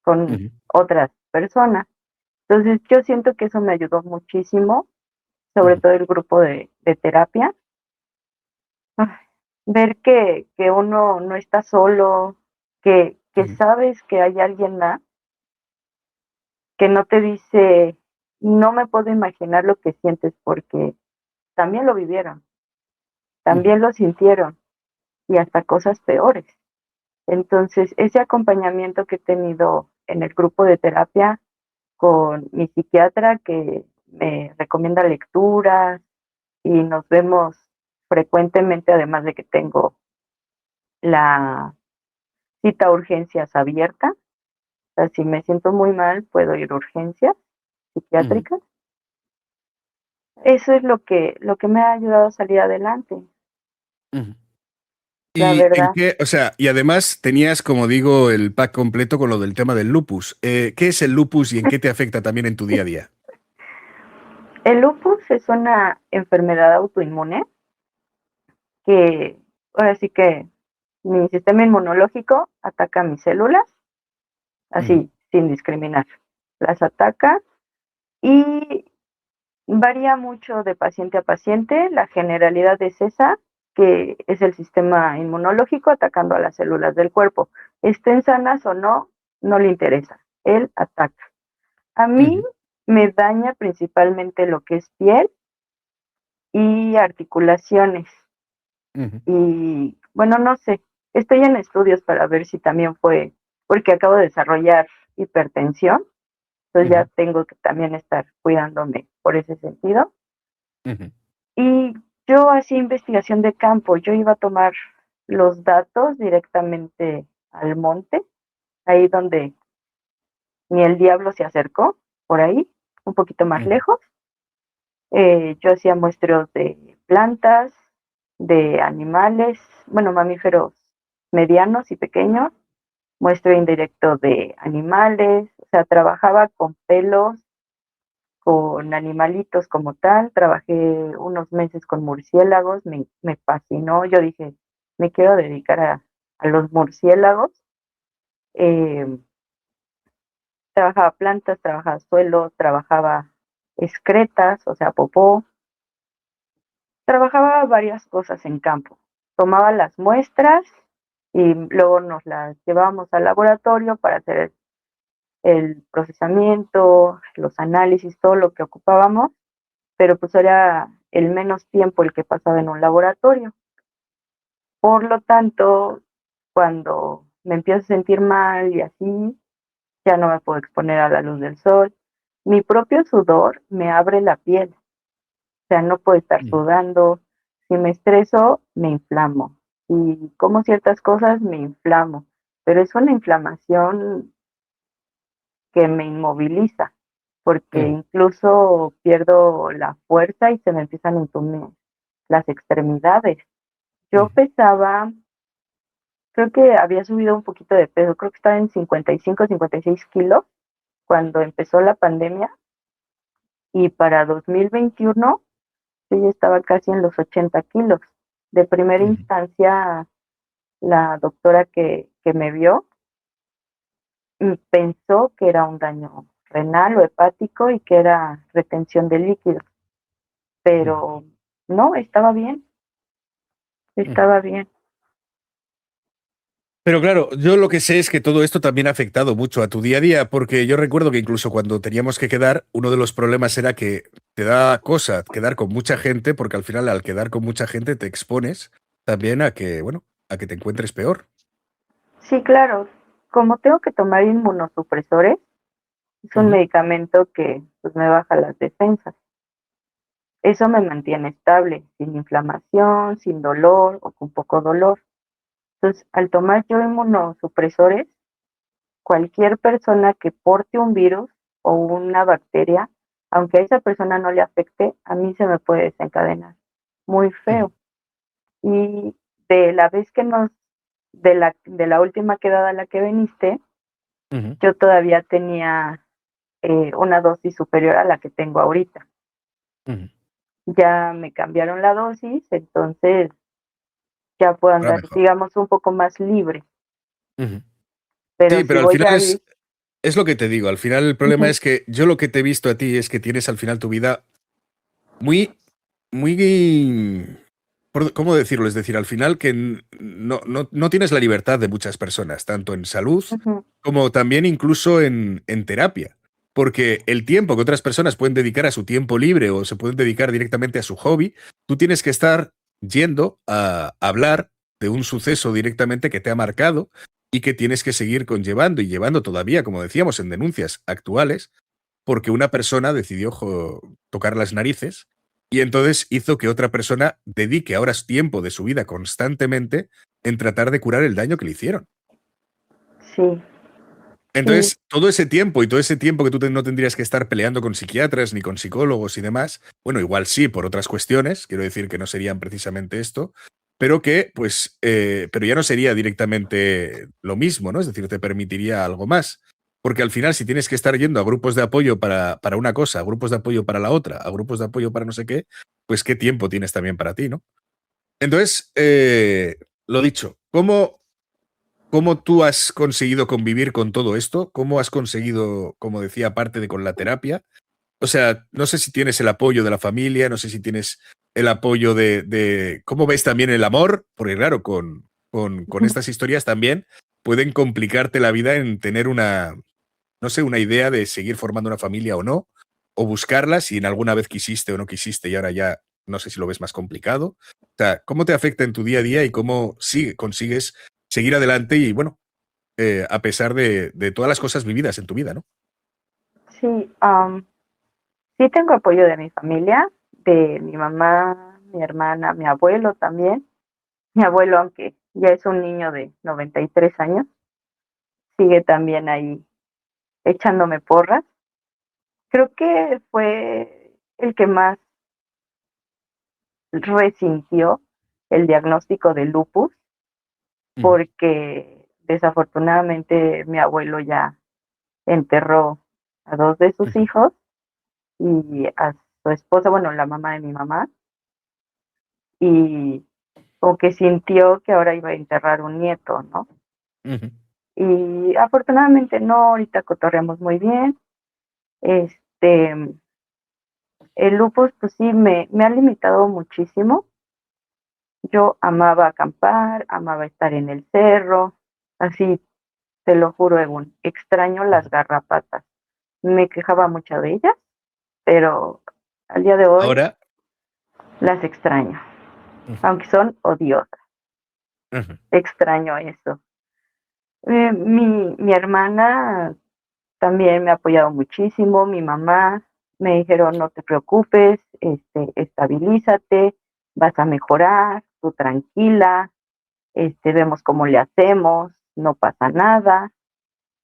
[SPEAKER 2] con otras personas. Entonces yo siento que eso me ayudó muchísimo, sobre todo el grupo de terapia. Ver que uno no está solo, que sabes que hay alguien más que no te dice, no me puedo imaginar lo que sientes, porque también lo vivieron, también lo sintieron, y hasta cosas peores. Entonces, ese acompañamiento que he tenido en el grupo de terapia con mi psiquiatra, que me recomienda lecturas y nos vemos frecuentemente, además de que tengo la cita a urgencias abierta. O sea, si me siento muy mal, puedo ir a urgencias psiquiátricas. Eso es lo que me ha ayudado a salir adelante. La
[SPEAKER 1] ¿Y
[SPEAKER 2] verdad.
[SPEAKER 1] en qué, o sea, y además tenías, como digo, el pack completo con lo del tema del lupus? ¿Qué es el lupus y en qué te afecta también en tu día a día?
[SPEAKER 2] El lupus es una enfermedad autoinmune que ahora sí que mi sistema inmunológico ataca mis células, así, sin discriminar. Las ataca y varía mucho de paciente a paciente. La generalidad es esa, que es el sistema inmunológico atacando a las células del cuerpo. Estén sanas o no, no le interesa. Él ataca. A mí me daña principalmente lo que es piel y articulaciones. Y bueno, no sé, estoy en estudios para ver si también fue, porque acabo de desarrollar hipertensión, entonces ya tengo que también estar cuidándome por ese sentido. Y yo hacía investigación de campo, yo iba a tomar los datos directamente al monte, ahí donde ni el diablo se acercó, por ahí, un poquito más lejos. Yo hacía muestreos de plantas, de animales, bueno, mamíferos medianos y pequeños, muestreo indirecto de animales, o sea, trabajaba con pelos, con animalitos como tal, trabajé unos meses con murciélagos, me fascinó, yo dije, me quiero dedicar a los murciélagos. Trabajaba plantas, trabajaba suelo, trabajaba excretas, o sea, popó, trabajaba varias cosas en campo. Tomaba las muestras y luego nos las llevábamos al laboratorio para hacer el procesamiento, los análisis, todo lo que ocupábamos, pero pues era el menos tiempo el que pasaba en un laboratorio. Por lo tanto, cuando me empiezo a sentir mal y así, ya no me puedo exponer a la luz del sol. Mi propio sudor me abre la piel, o sea, no puedo estar sudando. Si me estreso, me inflamo. Y como ciertas cosas, me inflamo. Pero es una inflamación que me inmoviliza, porque incluso pierdo la fuerza y se me empiezan a entumir las extremidades. Yo pesaba, creo que había subido un poquito de peso, creo que estaba en 55, 56 kilos cuando empezó la pandemia, y para 2021 yo ya estaba casi en los 80 kilos. De primera instancia, la doctora que me vio pensó que era un daño renal o hepático y que era retención de líquidos, pero no, estaba bien, estaba bien.
[SPEAKER 1] Pero claro, yo lo que sé es que todo esto también ha afectado mucho a tu día a día, porque yo recuerdo que incluso cuando teníamos que quedar, uno de los problemas era que te da cosa quedar con mucha gente, porque al final al quedar con mucha gente te expones también a que, bueno, a que te encuentres peor.
[SPEAKER 2] Sí, claro, como tengo que tomar inmunosupresores, es un medicamento que pues me baja las defensas. Eso me mantiene estable, sin inflamación, sin dolor o con poco dolor. Entonces, al tomar yo inmunosupresores, cualquier persona que porte un virus o una bacteria, aunque a esa persona no le afecte, a mí se me puede desencadenar muy feo. Y de la vez que de la última quedada a la que viniste, yo todavía tenía una dosis superior a la que tengo ahorita. Ya me cambiaron la dosis, entonces ya puedo
[SPEAKER 1] Ahora
[SPEAKER 2] andar,
[SPEAKER 1] mejor.
[SPEAKER 2] digamos, un poco más libre. Pero
[SPEAKER 1] Sí,
[SPEAKER 2] si
[SPEAKER 1] pero al
[SPEAKER 2] voy
[SPEAKER 1] final
[SPEAKER 2] a
[SPEAKER 1] es lo que te digo. Al final el problema es que yo lo que te he visto a ti es que tienes al final tu vida muy, muy, ¿cómo decirlo? Es decir, al final que no tienes la libertad de muchas personas, tanto en salud como también incluso en terapia. Porque el tiempo que otras personas pueden dedicar a su tiempo libre o se pueden dedicar directamente a su hobby, tú tienes que estar yendo a hablar de un suceso directamente que te ha marcado y que tienes que seguir conllevando y llevando todavía, como decíamos, en denuncias actuales, porque una persona decidió tocar las narices y entonces hizo que otra persona dedique ahora tiempo de su vida constantemente en tratar de curar el daño que le hicieron.
[SPEAKER 2] Sí, sí.
[SPEAKER 1] Entonces, todo ese tiempo y todo ese tiempo que tú no tendrías que estar peleando con psiquiatras ni con psicólogos y demás, bueno, igual sí, por otras cuestiones, quiero decir que no serían precisamente esto, pero que, pues, pero ya no sería directamente lo mismo, ¿no? Es decir, te permitiría algo más. Porque al final, si tienes que estar yendo a grupos de apoyo para una cosa, a grupos de apoyo para la otra, a grupos de apoyo para no sé qué, pues qué tiempo tienes también para ti, ¿no? Entonces, lo dicho, ¿cómo tú has conseguido convivir con todo esto? ¿Cómo has conseguido, como decía, aparte de con la terapia? O sea, no sé si tienes el apoyo de la familia, no sé si tienes el apoyo de cómo ves también el amor, porque claro, con estas historias también pueden complicarte la vida en tener una, no sé, una idea de seguir formando una familia o no, o buscarla si en alguna vez quisiste o no quisiste y ahora ya no sé si lo ves más complicado. O sea, ¿cómo te afecta en tu día a día y cómo consigues seguir adelante y, bueno, a pesar de todas las cosas vividas en tu vida, ¿no?
[SPEAKER 2] Sí, sí tengo apoyo de mi familia, de mi mamá, mi hermana, mi abuelo también. Mi abuelo, aunque ya es un niño de 93 años, sigue también ahí echándome porras. Creo que fue el que más resintió el diagnóstico de lupus, porque desafortunadamente mi abuelo ya enterró a 2 de sus hijos y a su esposa, bueno, la mamá de mi mamá, y como que sintió que ahora iba a enterrar un nieto, ¿no?
[SPEAKER 1] Ujú.
[SPEAKER 2] Y afortunadamente no, ahorita cotorreamos muy bien. Este, el lupus, pues sí, me ha limitado muchísimo. Yo amaba acampar, amaba estar en el cerro, así, te lo juro, Egun, extraño las garrapatas. Me quejaba mucho de ellas, pero al día de hoy
[SPEAKER 1] Ahora,
[SPEAKER 2] las extraño,
[SPEAKER 1] ujú,
[SPEAKER 2] aunque son odiosas.
[SPEAKER 1] ujú,
[SPEAKER 2] Extraño eso. Mi hermana también me ha apoyado muchísimo, mi mamá me dijeron no te preocupes, estabilízate, vas a mejorar, tú tranquila, vemos cómo le hacemos, no pasa nada.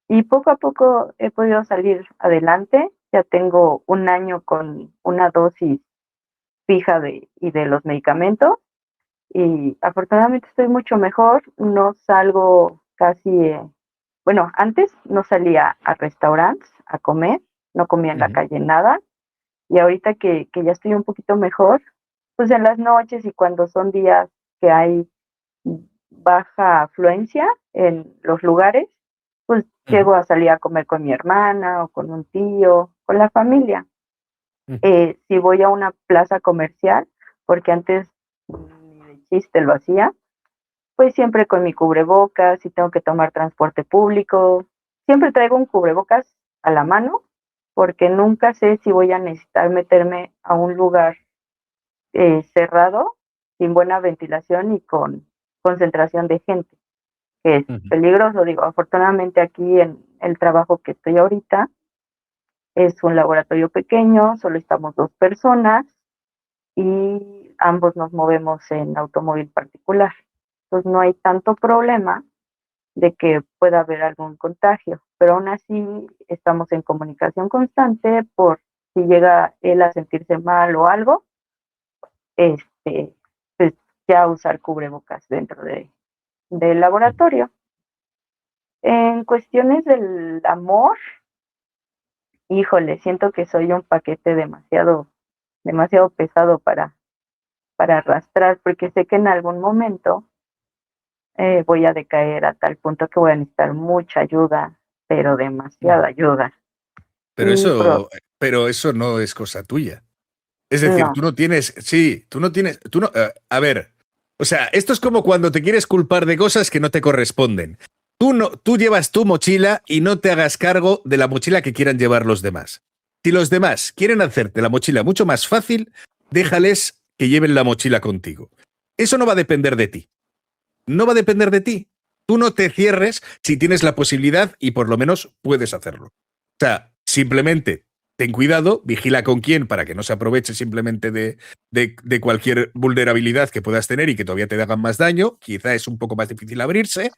[SPEAKER 2] Y poco a poco he podido salir adelante, ya tengo 1 año con una dosis fija y de los medicamentos y afortunadamente estoy mucho mejor, no salgo casi, bueno, antes no salía a restaurantes a comer, no comía en la
[SPEAKER 1] ujú.
[SPEAKER 2] calle nada, y ahorita que ya estoy un poquito mejor, pues en las noches y cuando son días que hay baja afluencia en los lugares, pues
[SPEAKER 1] Ujú,
[SPEAKER 2] llego a salir a comer con mi hermana o con un tío, con la familia.
[SPEAKER 1] ujú,
[SPEAKER 2] Si voy a una plaza comercial, porque antes ni de chiste lo hacía, pues siempre con mi cubrebocas, si tengo que tomar transporte público, siempre traigo un cubrebocas a la mano, porque nunca sé si voy a necesitar meterme a un lugar cerrado, sin buena ventilación y con concentración de gente, que es
[SPEAKER 1] ujú.
[SPEAKER 2] peligroso. Digo, afortunadamente aquí en el trabajo que estoy ahorita es un laboratorio pequeño, solo estamos 2 personas y ambos nos movemos en automóvil particular. Entonces no hay tanto problema de que pueda haber algún contagio, pero aún así estamos en comunicación constante por si llega él a sentirse mal o algo, este, pues ya usar cubrebocas dentro del laboratorio. En cuestiones del amor, híjole, siento que soy un paquete demasiado pesado para arrastrar, porque sé que en algún momento voy a decaer a tal punto que voy a necesitar mucha ayuda, pero demasiada ayuda.
[SPEAKER 1] Pero
[SPEAKER 2] Y
[SPEAKER 1] eso, pero eso no es cosa tuya. Es decir,
[SPEAKER 2] no,
[SPEAKER 1] tú no tienes, sí, tú no tienes, tú no, a ver, o sea, esto es como cuando te quieres culpar de cosas que no te corresponden. Tú no, tú llevas tu mochila y no te hagas cargo de la mochila que quieran llevar los demás. Si los demás quieren hacerte la mochila mucho más fácil, déjales que lleven la mochila contigo. Eso no va a depender de ti. No va a depender de ti. Tú no te cierres si tienes la posibilidad y por lo menos puedes hacerlo. O sea, simplemente ten cuidado, vigila con quién para que no se aproveche simplemente de cualquier vulnerabilidad que puedas tener y que todavía te hagan más daño. Quizá es un poco más difícil abrirse,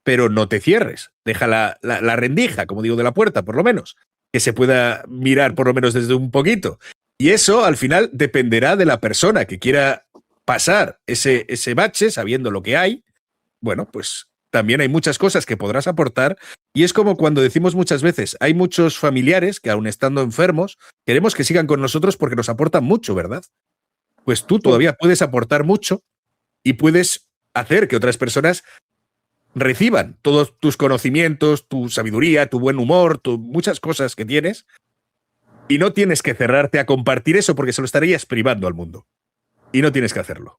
[SPEAKER 1] pero no te cierres. Deja la rendija, como digo, de la puerta, por lo menos, que se pueda mirar por lo menos desde un poquito. Y eso al final dependerá de la persona que quiera pasar ese bache sabiendo lo que hay. Bueno, pues también hay muchas cosas que podrás aportar y es como cuando decimos muchas veces, hay muchos familiares que aun estando enfermos, queremos que sigan con nosotros porque nos aportan mucho, ¿verdad? Pues tú
[SPEAKER 2] sí,
[SPEAKER 1] todavía puedes aportar mucho y puedes hacer que otras personas reciban todos tus conocimientos, tu sabiduría, tu buen humor, muchas cosas que tienes y no tienes que cerrarte a compartir eso porque se lo estarías privando al mundo. y no tienes que hacerlo.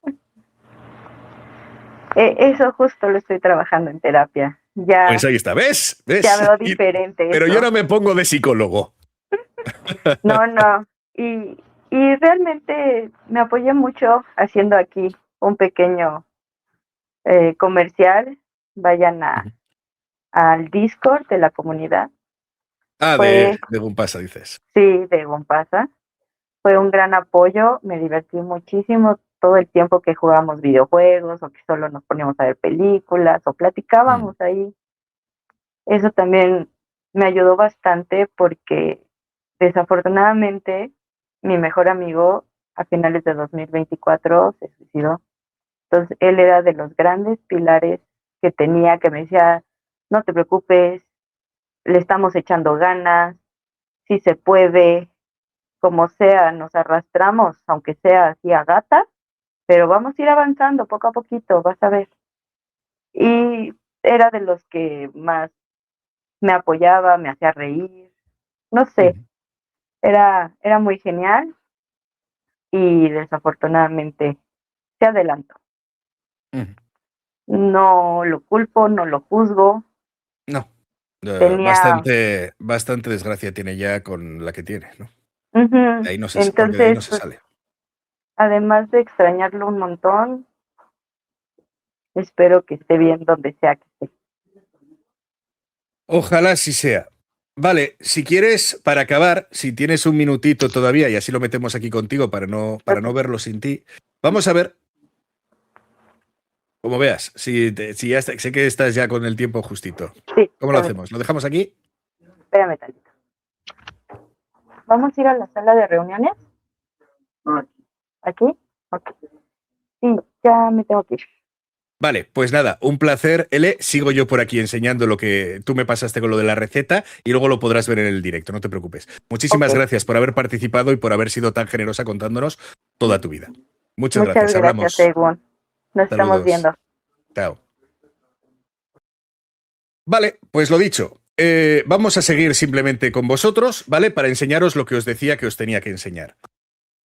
[SPEAKER 2] Eso justo lo estoy trabajando en terapia. Ya,
[SPEAKER 1] Pues ahí está, ¿ves?
[SPEAKER 2] ya veo diferente.
[SPEAKER 1] Pero
[SPEAKER 2] eso.
[SPEAKER 1] yo no me pongo de psicólogo.
[SPEAKER 2] No. Y realmente me apoyé mucho haciendo aquí un pequeño comercial. Vayan al Discord de la comunidad.
[SPEAKER 1] Ah,
[SPEAKER 2] Fue,
[SPEAKER 1] de Gumpasa, dices.
[SPEAKER 2] sí, de Gompasa. Fue un gran apoyo, me divertí muchísimo todo el tiempo que jugábamos videojuegos o que solo nos poníamos a ver películas o platicábamos ahí. Eso también me ayudó bastante porque desafortunadamente mi mejor amigo a finales de 2024 se suicidó. Entonces él era de los grandes pilares que tenía, que me decía, no te preocupes, le estamos echando ganas, si se puede, como sea, nos arrastramos, aunque sea así a gatas, pero vamos a ir avanzando poco a poquito, vas a ver. Y era de los que más me apoyaba, me hacía reír, no sé, era muy genial y desafortunadamente se adelantó. No lo culpo, no lo juzgo.
[SPEAKER 1] No,
[SPEAKER 2] Tenía,
[SPEAKER 1] bastante desgracia tiene ya con la que tiene, ¿no?
[SPEAKER 2] uh-huh.
[SPEAKER 1] Porque de ahí no
[SPEAKER 2] Entonces,
[SPEAKER 1] se
[SPEAKER 2] pues,
[SPEAKER 1] sale.
[SPEAKER 2] además de extrañarlo un montón, espero que esté bien donde sea que esté.
[SPEAKER 1] Ojalá así sea. Vale, si quieres, para acabar, si tienes un minutito todavía, y así lo metemos aquí contigo para no verlo sin ti, vamos a ver, como veas, si ya sé que estás ya con el tiempo justito.
[SPEAKER 2] Sí,
[SPEAKER 1] ¿Cómo lo hacemos? ¿Lo dejamos aquí?
[SPEAKER 2] Espérame tantito. ¿Vamos a ir a la sala de reuniones? ¿Aquí? Ok. Sí, ya me tengo que ir.
[SPEAKER 1] Vale, pues nada, un placer, Ele. Sigo yo por aquí enseñando lo que tú me pasaste con lo de la receta y luego lo podrás ver en el directo, no te preocupes. Muchísimas gracias por haber participado y por haber sido tan generosa contándonos toda tu vida. Muchas gracias. Hablamos.
[SPEAKER 2] Egun. Nos estamos viendo.
[SPEAKER 1] Chao. Vale, pues lo dicho. Vamos a seguir simplemente con vosotros, ¿vale? Para enseñaros lo que os decía que os tenía que enseñar.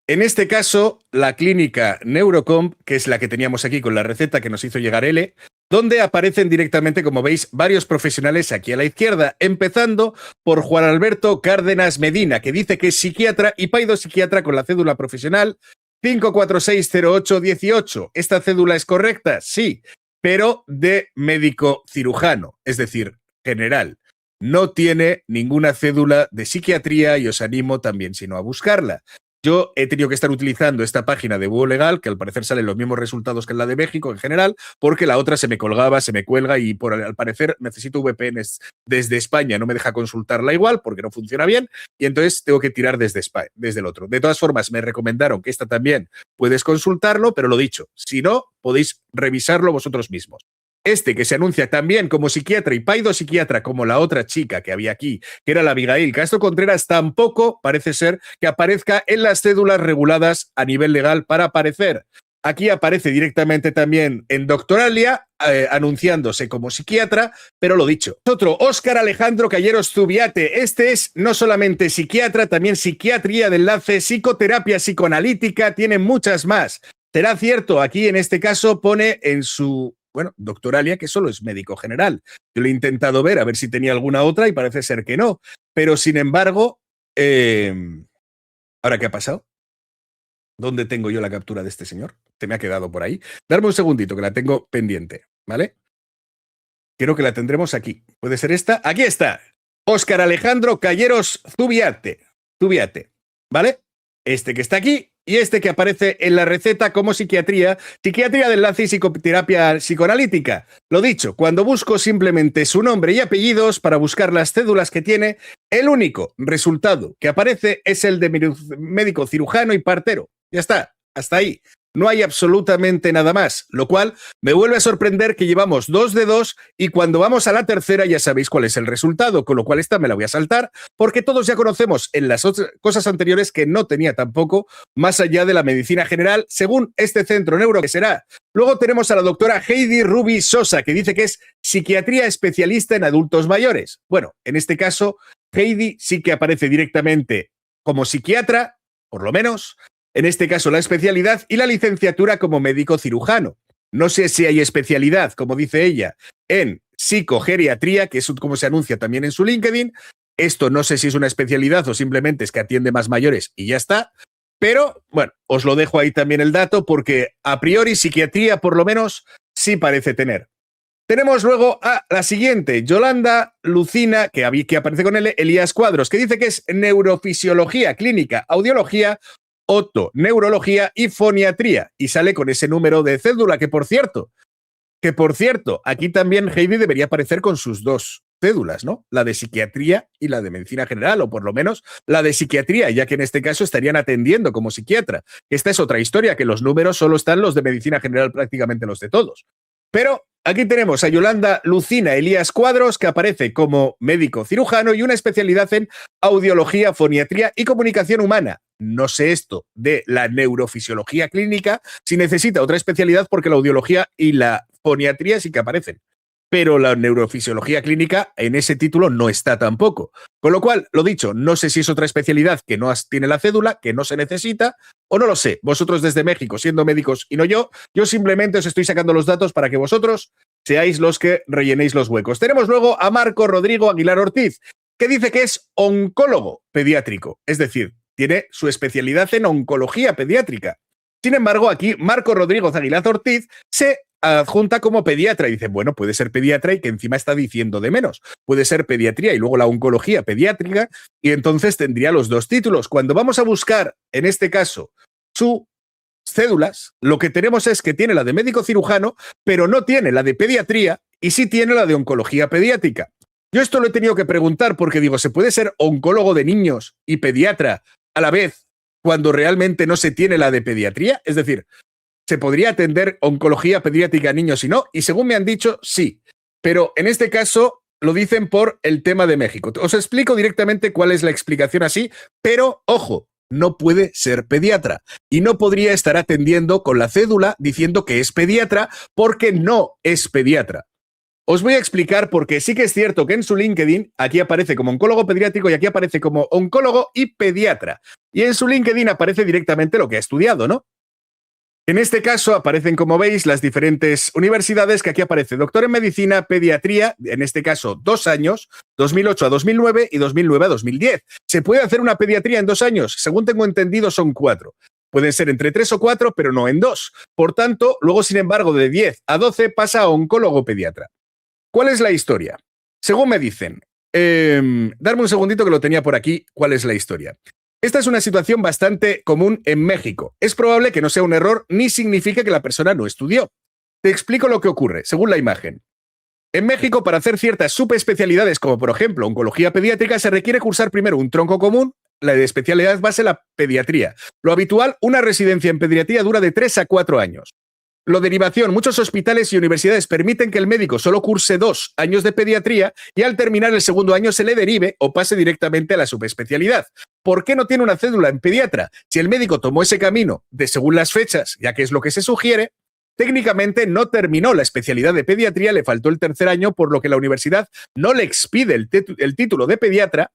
[SPEAKER 1] En este caso, la clínica Neurocomp, que es la que teníamos aquí con la receta que nos hizo llegar L, donde aparecen directamente, como veis, varios profesionales aquí a la izquierda, empezando por Juan Alberto Cárdenas Medina, que dice que es psiquiatra y paidopsiquiatra con la cédula profesional 5460818. ¿Esta cédula es correcta? Sí, pero de médico cirujano, es decir, general. No tiene ninguna cédula de psiquiatría y os animo también, si no, a buscarla. Yo he tenido que estar utilizando esta página de Búho Legal, que al parecer salen los mismos resultados que en la de México en general, porque la otra se me colgaba, se me cuelga y al parecer necesito VPNs desde España, no me deja consultarla igual porque no funciona bien y entonces tengo que tirar desde España, desde el otro. De todas formas, me recomendaron que esta también puedes consultarlo, pero lo dicho, si no, podéis revisarlo vosotros mismos. Este que se anuncia también como psiquiatra y paidopsiquiatra como la otra chica que había aquí, que era la Abigail Castro Contreras, tampoco parece ser que aparezca en las cédulas reguladas a nivel legal para aparecer. Aquí aparece directamente también en Doctoralia, anunciándose como psiquiatra, pero lo dicho. Otro, Óscar Alejandro Calleros Zubiate. Este es no solamente psiquiatra, también psiquiatría de enlace, psicoterapia psicoanalítica, tiene muchas más. Será cierto, aquí en este caso pone en su Doctoralia, que solo es médico general. Yo lo he intentado ver a ver si tenía alguna otra y parece ser que no. Pero sin embargo, ¿ahora qué ha pasado? ¿Dónde tengo yo la captura de este señor? Se me ha quedado por ahí. Darme un segundito, que la tengo pendiente, ¿vale? Creo que la tendremos aquí. ¿Puede ser esta? Aquí está. Óscar Alejandro Calleros Zubiate, ¿vale? Este que está aquí y este que aparece en la receta como psiquiatría de enlace y psicoterapia psicoanalítica. Lo dicho, cuando busco simplemente su nombre y apellidos para buscar las cédulas que tiene, el único resultado que aparece es el de médico cirujano y partero. Ya está, hasta ahí. No hay absolutamente nada más, lo cual me vuelve a sorprender que llevamos 2 de 2 y cuando vamos a la tercera ya sabéis cuál es el resultado, con lo cual esta me la voy a saltar porque todos ya conocemos en las cosas anteriores que no tenía tampoco más allá de la medicina general, según este centro neuro que será. Luego tenemos a la doctora Heidi Rubi Sosa, que dice que es psiquiatría especialista en adultos mayores. Bueno, en este caso, Heidi sí que aparece directamente como psiquiatra, por lo menos, en este caso la especialidad, y la licenciatura como médico cirujano. No sé si hay especialidad, como dice ella, en psicogeriatría, que es como se anuncia también en su LinkedIn. Esto no sé si es una especialidad o simplemente es que atiende más mayores y ya está. Pero, bueno, os lo dejo ahí también el dato porque a priori psiquiatría por lo menos sí parece tener. Tenemos luego a la siguiente, Yolanda Lucina, que aparece con Elías Cuadros, que dice que es neurofisiología clínica, audiología, otoneurología y foniatría. Y sale con ese número de cédula, que por cierto, aquí también Heidi debería aparecer con sus dos cédulas, ¿no? La de psiquiatría y la de medicina general, o por lo menos la de psiquiatría, ya que en este caso estarían atendiendo como psiquiatra. Esta es otra historia, que los números solo están los de medicina general, prácticamente los de todos. Pero aquí tenemos a Yolanda Lucina Elías Cuadros, que aparece como médico cirujano y una especialidad en audiología, foniatría y comunicación humana. No sé esto de la neurofisiología clínica, si necesita otra especialidad, porque la audiología y la foniatría sí que aparecen. Pero la neurofisiología clínica en ese título no está tampoco. Con lo cual, lo dicho, no sé si es otra especialidad que no tiene la cédula, que no se necesita, o no lo sé. Vosotros desde México, siendo médicos y no yo simplemente os estoy sacando los datos para que vosotros seáis los que rellenéis los huecos. Tenemos luego a Marco Rodrigo Aguilar Ortiz, que dice que es oncólogo pediátrico, es decir, tiene su especialidad en oncología pediátrica. Sin embargo, aquí Marco Rodrigo Aguilar Ortiz se adjunta como pediatra y dice, bueno, puede ser pediatra y que encima está diciendo de menos. Puede ser pediatría y luego la oncología pediátrica y entonces tendría los dos títulos. Cuando vamos a buscar, en este caso, sus cédulas, lo que tenemos es que tiene la de médico cirujano, pero no tiene la de pediatría y sí tiene la de oncología pediátrica. Yo esto lo he tenido que preguntar porque digo, ¿se puede ser oncólogo de niños y pediatra a la vez cuando realmente no se tiene la de pediatría? Es decir, ¿se podría atender oncología pediátrica a niños y no? Y según me han dicho, sí. Pero en este caso lo dicen por el tema de México. Os explico directamente cuál es la explicación así, pero ojo, no puede ser pediatra y no podría estar atendiendo con la cédula diciendo que es pediatra porque no es pediatra. Os voy a explicar porque sí que es cierto que en su LinkedIn aquí aparece como oncólogo pediátrico y aquí aparece como oncólogo y pediatra. Y en su LinkedIn aparece directamente lo que ha estudiado, ¿no? En este caso aparecen, como veis, las diferentes universidades, que aquí aparece doctor en medicina, pediatría, en este caso 2 años, 2008 a 2009 y 2009 a 2010. ¿Se puede hacer una pediatría en 2 años? Según tengo entendido, son 4. Pueden ser entre 3 o 4, pero no en 2. Por tanto, luego, sin embargo, de 10 a 12 pasa a oncólogo pediatra. ¿Cuál es la historia? Según me dicen, darme un segundito que lo tenía por aquí, ¿cuál es la historia? Esta es una situación bastante común en México. Es probable que no sea un error ni signifique que la persona no estudió. Te explico lo que ocurre, según la imagen. En México, para hacer ciertas subespecialidades, como por ejemplo oncología pediátrica, se requiere cursar primero un tronco común, la de especialidad base la pediatría. Lo habitual, una residencia en pediatría dura de 3 a 4 años. Lo derivación, muchos hospitales y universidades permiten que el médico solo curse 2 años de pediatría y al terminar el segundo año se le derive o pase directamente a la subespecialidad. ¿Por qué no tiene una cédula en pediatra? Si el médico tomó ese camino de según las fechas, ya que es lo que se sugiere, técnicamente no terminó la especialidad de pediatría, le faltó el tercer año, por lo que la universidad no le expide el título de pediatra,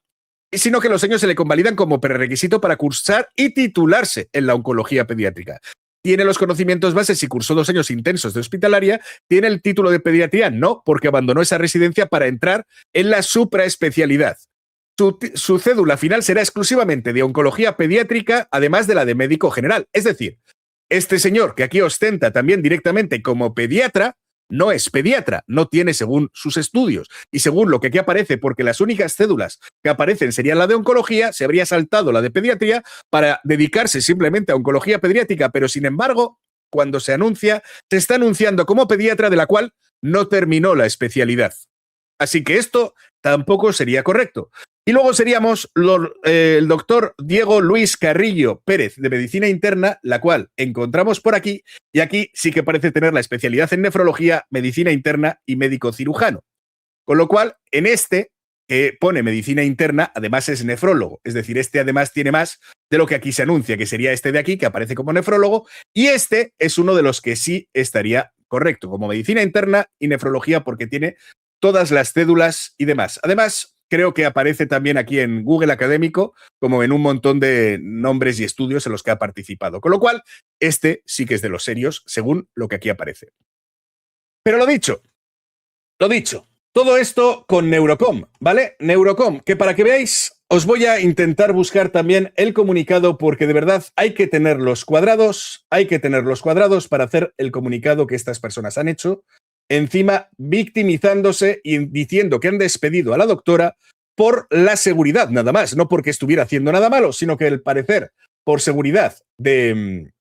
[SPEAKER 1] sino que los años se le convalidan como prerequisito para cursar y titularse en la oncología pediátrica. ¿Tiene los conocimientos bases y cursó 2 años intensos de hospitalaria? ¿Tiene el título de pediatría? No, porque abandonó esa residencia para entrar en la supraespecialidad. Su cédula final será exclusivamente de oncología pediátrica, además de la de médico general. Es decir, este señor que aquí ostenta también directamente como pediatra, no es pediatra, no tiene según sus estudios y según lo que aquí aparece, porque las únicas cédulas que aparecen serían la de oncología, se habría saltado la de pediatría para dedicarse simplemente a oncología pediátrica, pero sin embargo, cuando se anuncia, se está anunciando como pediatra de la cual no terminó la especialidad. Así que esto tampoco sería correcto. Y luego seríamos el doctor Diego Luis Carrillo Pérez, de Medicina Interna, la cual encontramos por aquí, y aquí sí que parece tener la especialidad en nefrología, medicina interna y médico cirujano. Con lo cual, en este, que pone medicina interna, además es nefrólogo, es decir, este además tiene más de lo que aquí se anuncia, que sería este de aquí, que aparece como nefrólogo, y este es uno de los que sí estaría correcto, como medicina interna y nefrología, porque tiene todas las cédulas y demás. Además, creo que aparece también aquí en Google Académico, como en un montón de nombres y estudios en los que ha participado. Con lo cual, este sí que es de los serios, según lo que aquí aparece. Pero lo dicho, todo esto con Neurocom, ¿vale? Neurocom, que para que veáis, os voy a intentar buscar también el comunicado, porque de verdad hay que tener los cuadrados para hacer el comunicado que estas personas han hecho, encima victimizándose y diciendo que han despedido a la doctora por la seguridad, nada más, no porque estuviera haciendo nada malo, sino que al parecer, por seguridad del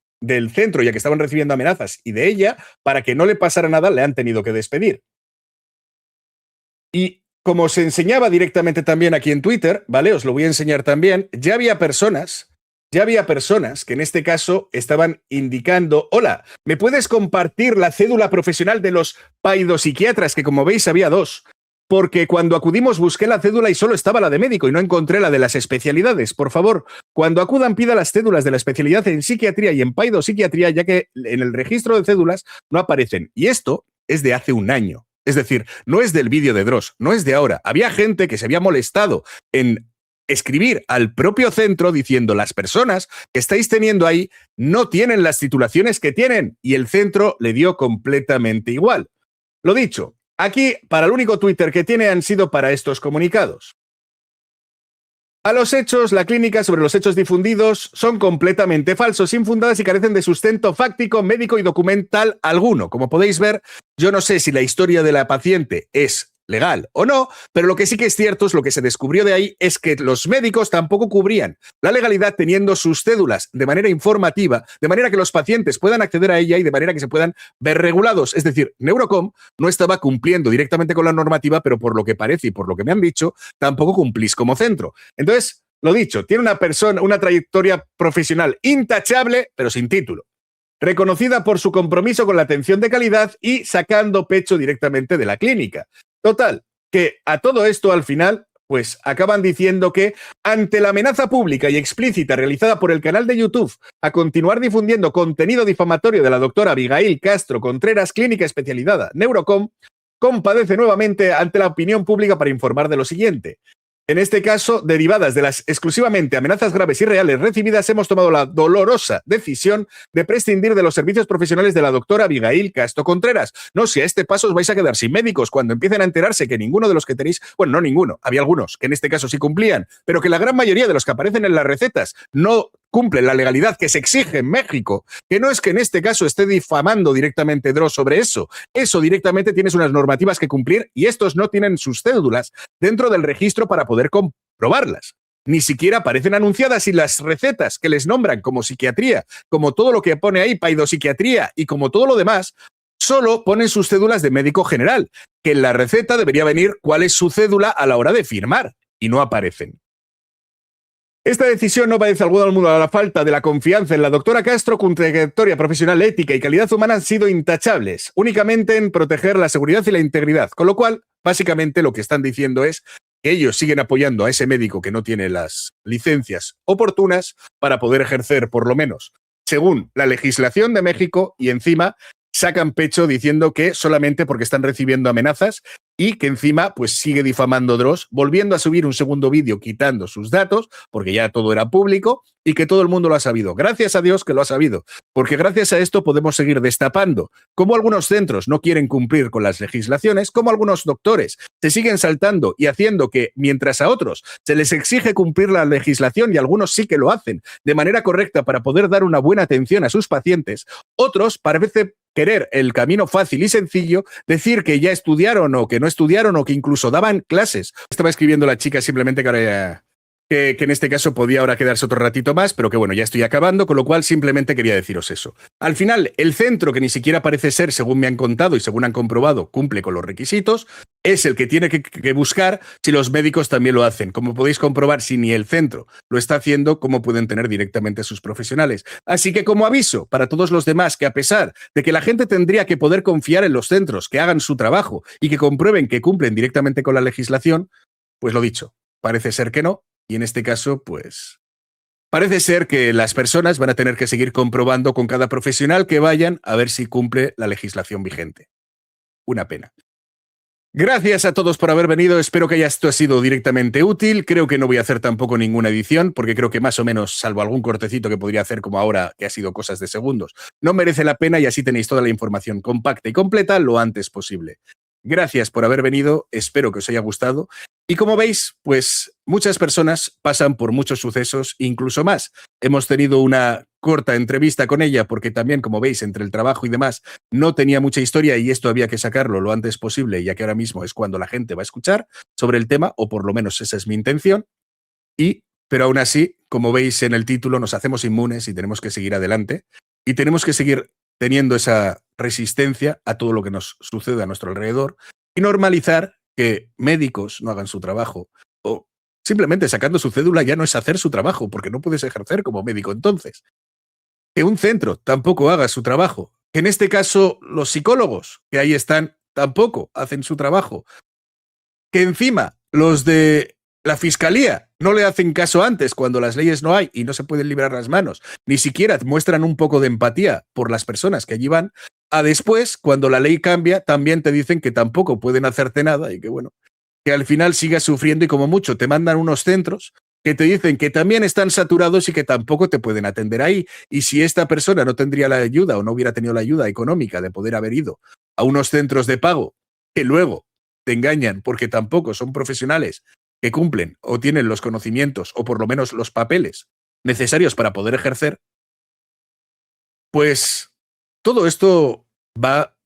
[SPEAKER 1] centro, ya que estaban recibiendo amenazas, y de ella, para que no le pasara nada, le han tenido que despedir. Y como se enseñaba directamente también aquí en Twitter, ¿vale? Os lo voy a enseñar también, ya había personas que en este caso estaban indicando: hola, ¿me puedes compartir la cédula profesional de los paidopsiquiatras? Que como veis había dos, porque cuando acudimos busqué la cédula y solo estaba la de médico y no encontré la de las especialidades. Por favor, cuando acudan pida las cédulas de la especialidad en psiquiatría y en paidopsiquiatría, ya que en el registro de cédulas no aparecen. Y esto es de hace un año. Es decir, no es del vídeo de Dross, no es de ahora. Había gente que se había molestado en escribir al propio centro diciendo: las personas que estáis teniendo ahí no tienen las titulaciones que tienen, y el centro le dio completamente igual. Lo dicho, aquí para el único Twitter que tiene han sido para estos comunicados. A los hechos, la clínica sobre los hechos difundidos son completamente falsos, infundadas y carecen de sustento fáctico, médico y documental alguno. Como podéis ver, yo no sé si la historia de la paciente es legal o no, pero lo que sí que es cierto es lo que se descubrió de ahí es que los médicos tampoco cubrían la legalidad teniendo sus cédulas de manera informativa, de manera que los pacientes puedan acceder a ella y de manera que se puedan ver regulados. Es decir, Neurocom no estaba cumpliendo directamente con la normativa, pero por lo que parece y por lo que me han dicho, tampoco cumplís como centro. Entonces, lo dicho, tiene una trayectoria profesional intachable, pero sin título, reconocida por su compromiso con la atención de calidad y sacando pecho directamente de la clínica. Total, que a todo esto al final, pues acaban diciendo que ante la amenaza pública y explícita realizada por el canal de YouTube a continuar difundiendo contenido difamatorio de la doctora Abigail Castro Contreras, clínica especializada Neurocom, compadece nuevamente ante la opinión pública para informar de lo siguiente. En este caso, derivadas de las exclusivamente amenazas graves y reales recibidas, hemos tomado la dolorosa decisión de prescindir de los servicios profesionales de la doctora Abigail Castro Contreras. No, si a este paso os vais a quedar sin médicos cuando empiecen a enterarse que ninguno de los que tenéis, bueno, no ninguno, había algunos que en este caso sí cumplían, pero que la gran mayoría de los que aparecen en las recetas no cumplen la legalidad que se exige en México, que no es que en este caso esté difamando directamente Dross sobre eso directamente tienes unas normativas que cumplir y estos no tienen sus cédulas dentro del registro para poder comprobarlas. Ni siquiera aparecen anunciadas, y las recetas que les nombran como psiquiatría, como todo lo que pone ahí, paidopsiquiatría y como todo lo demás, solo ponen sus cédulas de médico general, que en la receta debería venir cuál es su cédula a la hora de firmar, y no aparecen. Esta decisión no obedece al mundo a la falta de la confianza en la doctora Castro, cuya trayectoria profesional, ética y calidad humana han sido intachables, únicamente en proteger la seguridad y la integridad, con lo cual, básicamente lo que están diciendo es que ellos siguen apoyando a ese médico que no tiene las licencias oportunas para poder ejercer, por lo menos, según la legislación de México, y encima sacan pecho diciendo que solamente porque están recibiendo amenazas, y que encima pues sigue difamando Dross, volviendo a subir un segundo vídeo quitando sus datos, porque ya todo era público y que todo el mundo lo ha sabido. Gracias a Dios que lo ha sabido, porque gracias a esto podemos seguir destapando cómo algunos centros no quieren cumplir con las legislaciones, cómo algunos doctores se siguen saltando y haciendo que, mientras a otros se les exige cumplir la legislación y algunos sí que lo hacen de manera correcta para poder dar una buena atención a sus pacientes, otros parece querer el camino fácil y sencillo, decir que ya estudiaron o que no estudiaron o que incluso daban clases. Estaba escribiendo la chica simplemente que en este caso podía ahora quedarse otro ratito más, pero que bueno, ya estoy acabando, con lo cual simplemente quería deciros eso. Al final, el centro, que ni siquiera parece ser, según me han contado y según han comprobado, cumple con los requisitos, es el que tiene que buscar si los médicos también lo hacen. Como podéis comprobar, si ni el centro lo está haciendo, ¿cómo pueden tener directamente a sus profesionales? Así que, como aviso para todos los demás, que a pesar de que la gente tendría que poder confiar en los centros, que hagan su trabajo y que comprueben que cumplen directamente con la legislación, pues lo dicho, parece ser que no. Y en este caso, pues, parece ser que las personas van a tener que seguir comprobando con cada profesional que vayan a ver si cumple la legislación vigente. Una pena. Gracias a todos por haber venido. Espero que esto ha sido directamente útil. Creo que no voy a hacer tampoco ninguna edición, porque creo que más o menos, salvo algún cortecito que podría hacer como ahora, que ha sido cosas de segundos, no merece la pena y así tenéis toda la información compacta y completa lo antes posible. Gracias por haber venido. Espero que os haya gustado. Y como veis, pues muchas personas pasan por muchos sucesos, incluso más. Hemos tenido una corta entrevista con ella porque también, como veis, entre el trabajo y demás, no tenía mucha historia y esto había que sacarlo lo antes posible, ya que ahora mismo es cuando la gente va a escuchar sobre el tema, o por lo menos esa es mi intención. Pero aún así, como veis en el título, nos hacemos inmunes y tenemos que seguir adelante y tenemos que seguir teniendo esa resistencia a todo lo que nos sucede a nuestro alrededor y normalizar que médicos no hagan su trabajo o simplemente sacando su cédula ya no es hacer su trabajo porque no puedes ejercer como médico entonces. Que un centro tampoco haga su trabajo. Que en este caso los psicólogos que ahí están tampoco hacen su trabajo. Que encima los de la fiscalía no le hacen caso antes cuando las leyes no hay y no se pueden librar las manos, ni siquiera muestran un poco de empatía por las personas que allí van, a después, cuando la ley cambia, también te dicen que tampoco pueden hacerte nada y que bueno, que al final sigas sufriendo y como mucho te mandan unos centros que te dicen que también están saturados y que tampoco te pueden atender ahí. Y si esta persona no tendría la ayuda o no hubiera tenido la ayuda económica de poder haber ido a unos centros de pago que luego te engañan porque tampoco son profesionales que cumplen o tienen los conocimientos o por lo menos los papeles necesarios para poder ejercer, pues todo esto va,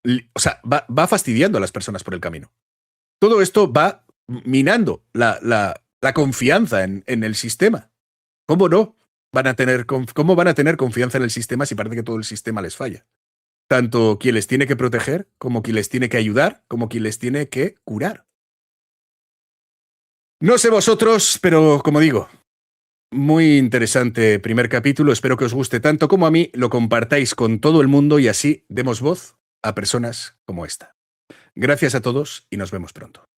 [SPEAKER 1] va fastidiando a las personas por el camino. Todo esto va minando la confianza en el sistema. ¿Cómo no? ¿Cómo van a tener confianza en el sistema si parece que todo el sistema les falla? Tanto quien les tiene que proteger, como quien les tiene que ayudar, como quien les tiene que curar. No sé vosotros, pero como digo, muy interesante primer capítulo. Espero que os guste tanto como a mí, lo compartáis con todo el mundo y así demos voz a personas como esta. Gracias a todos y nos vemos pronto.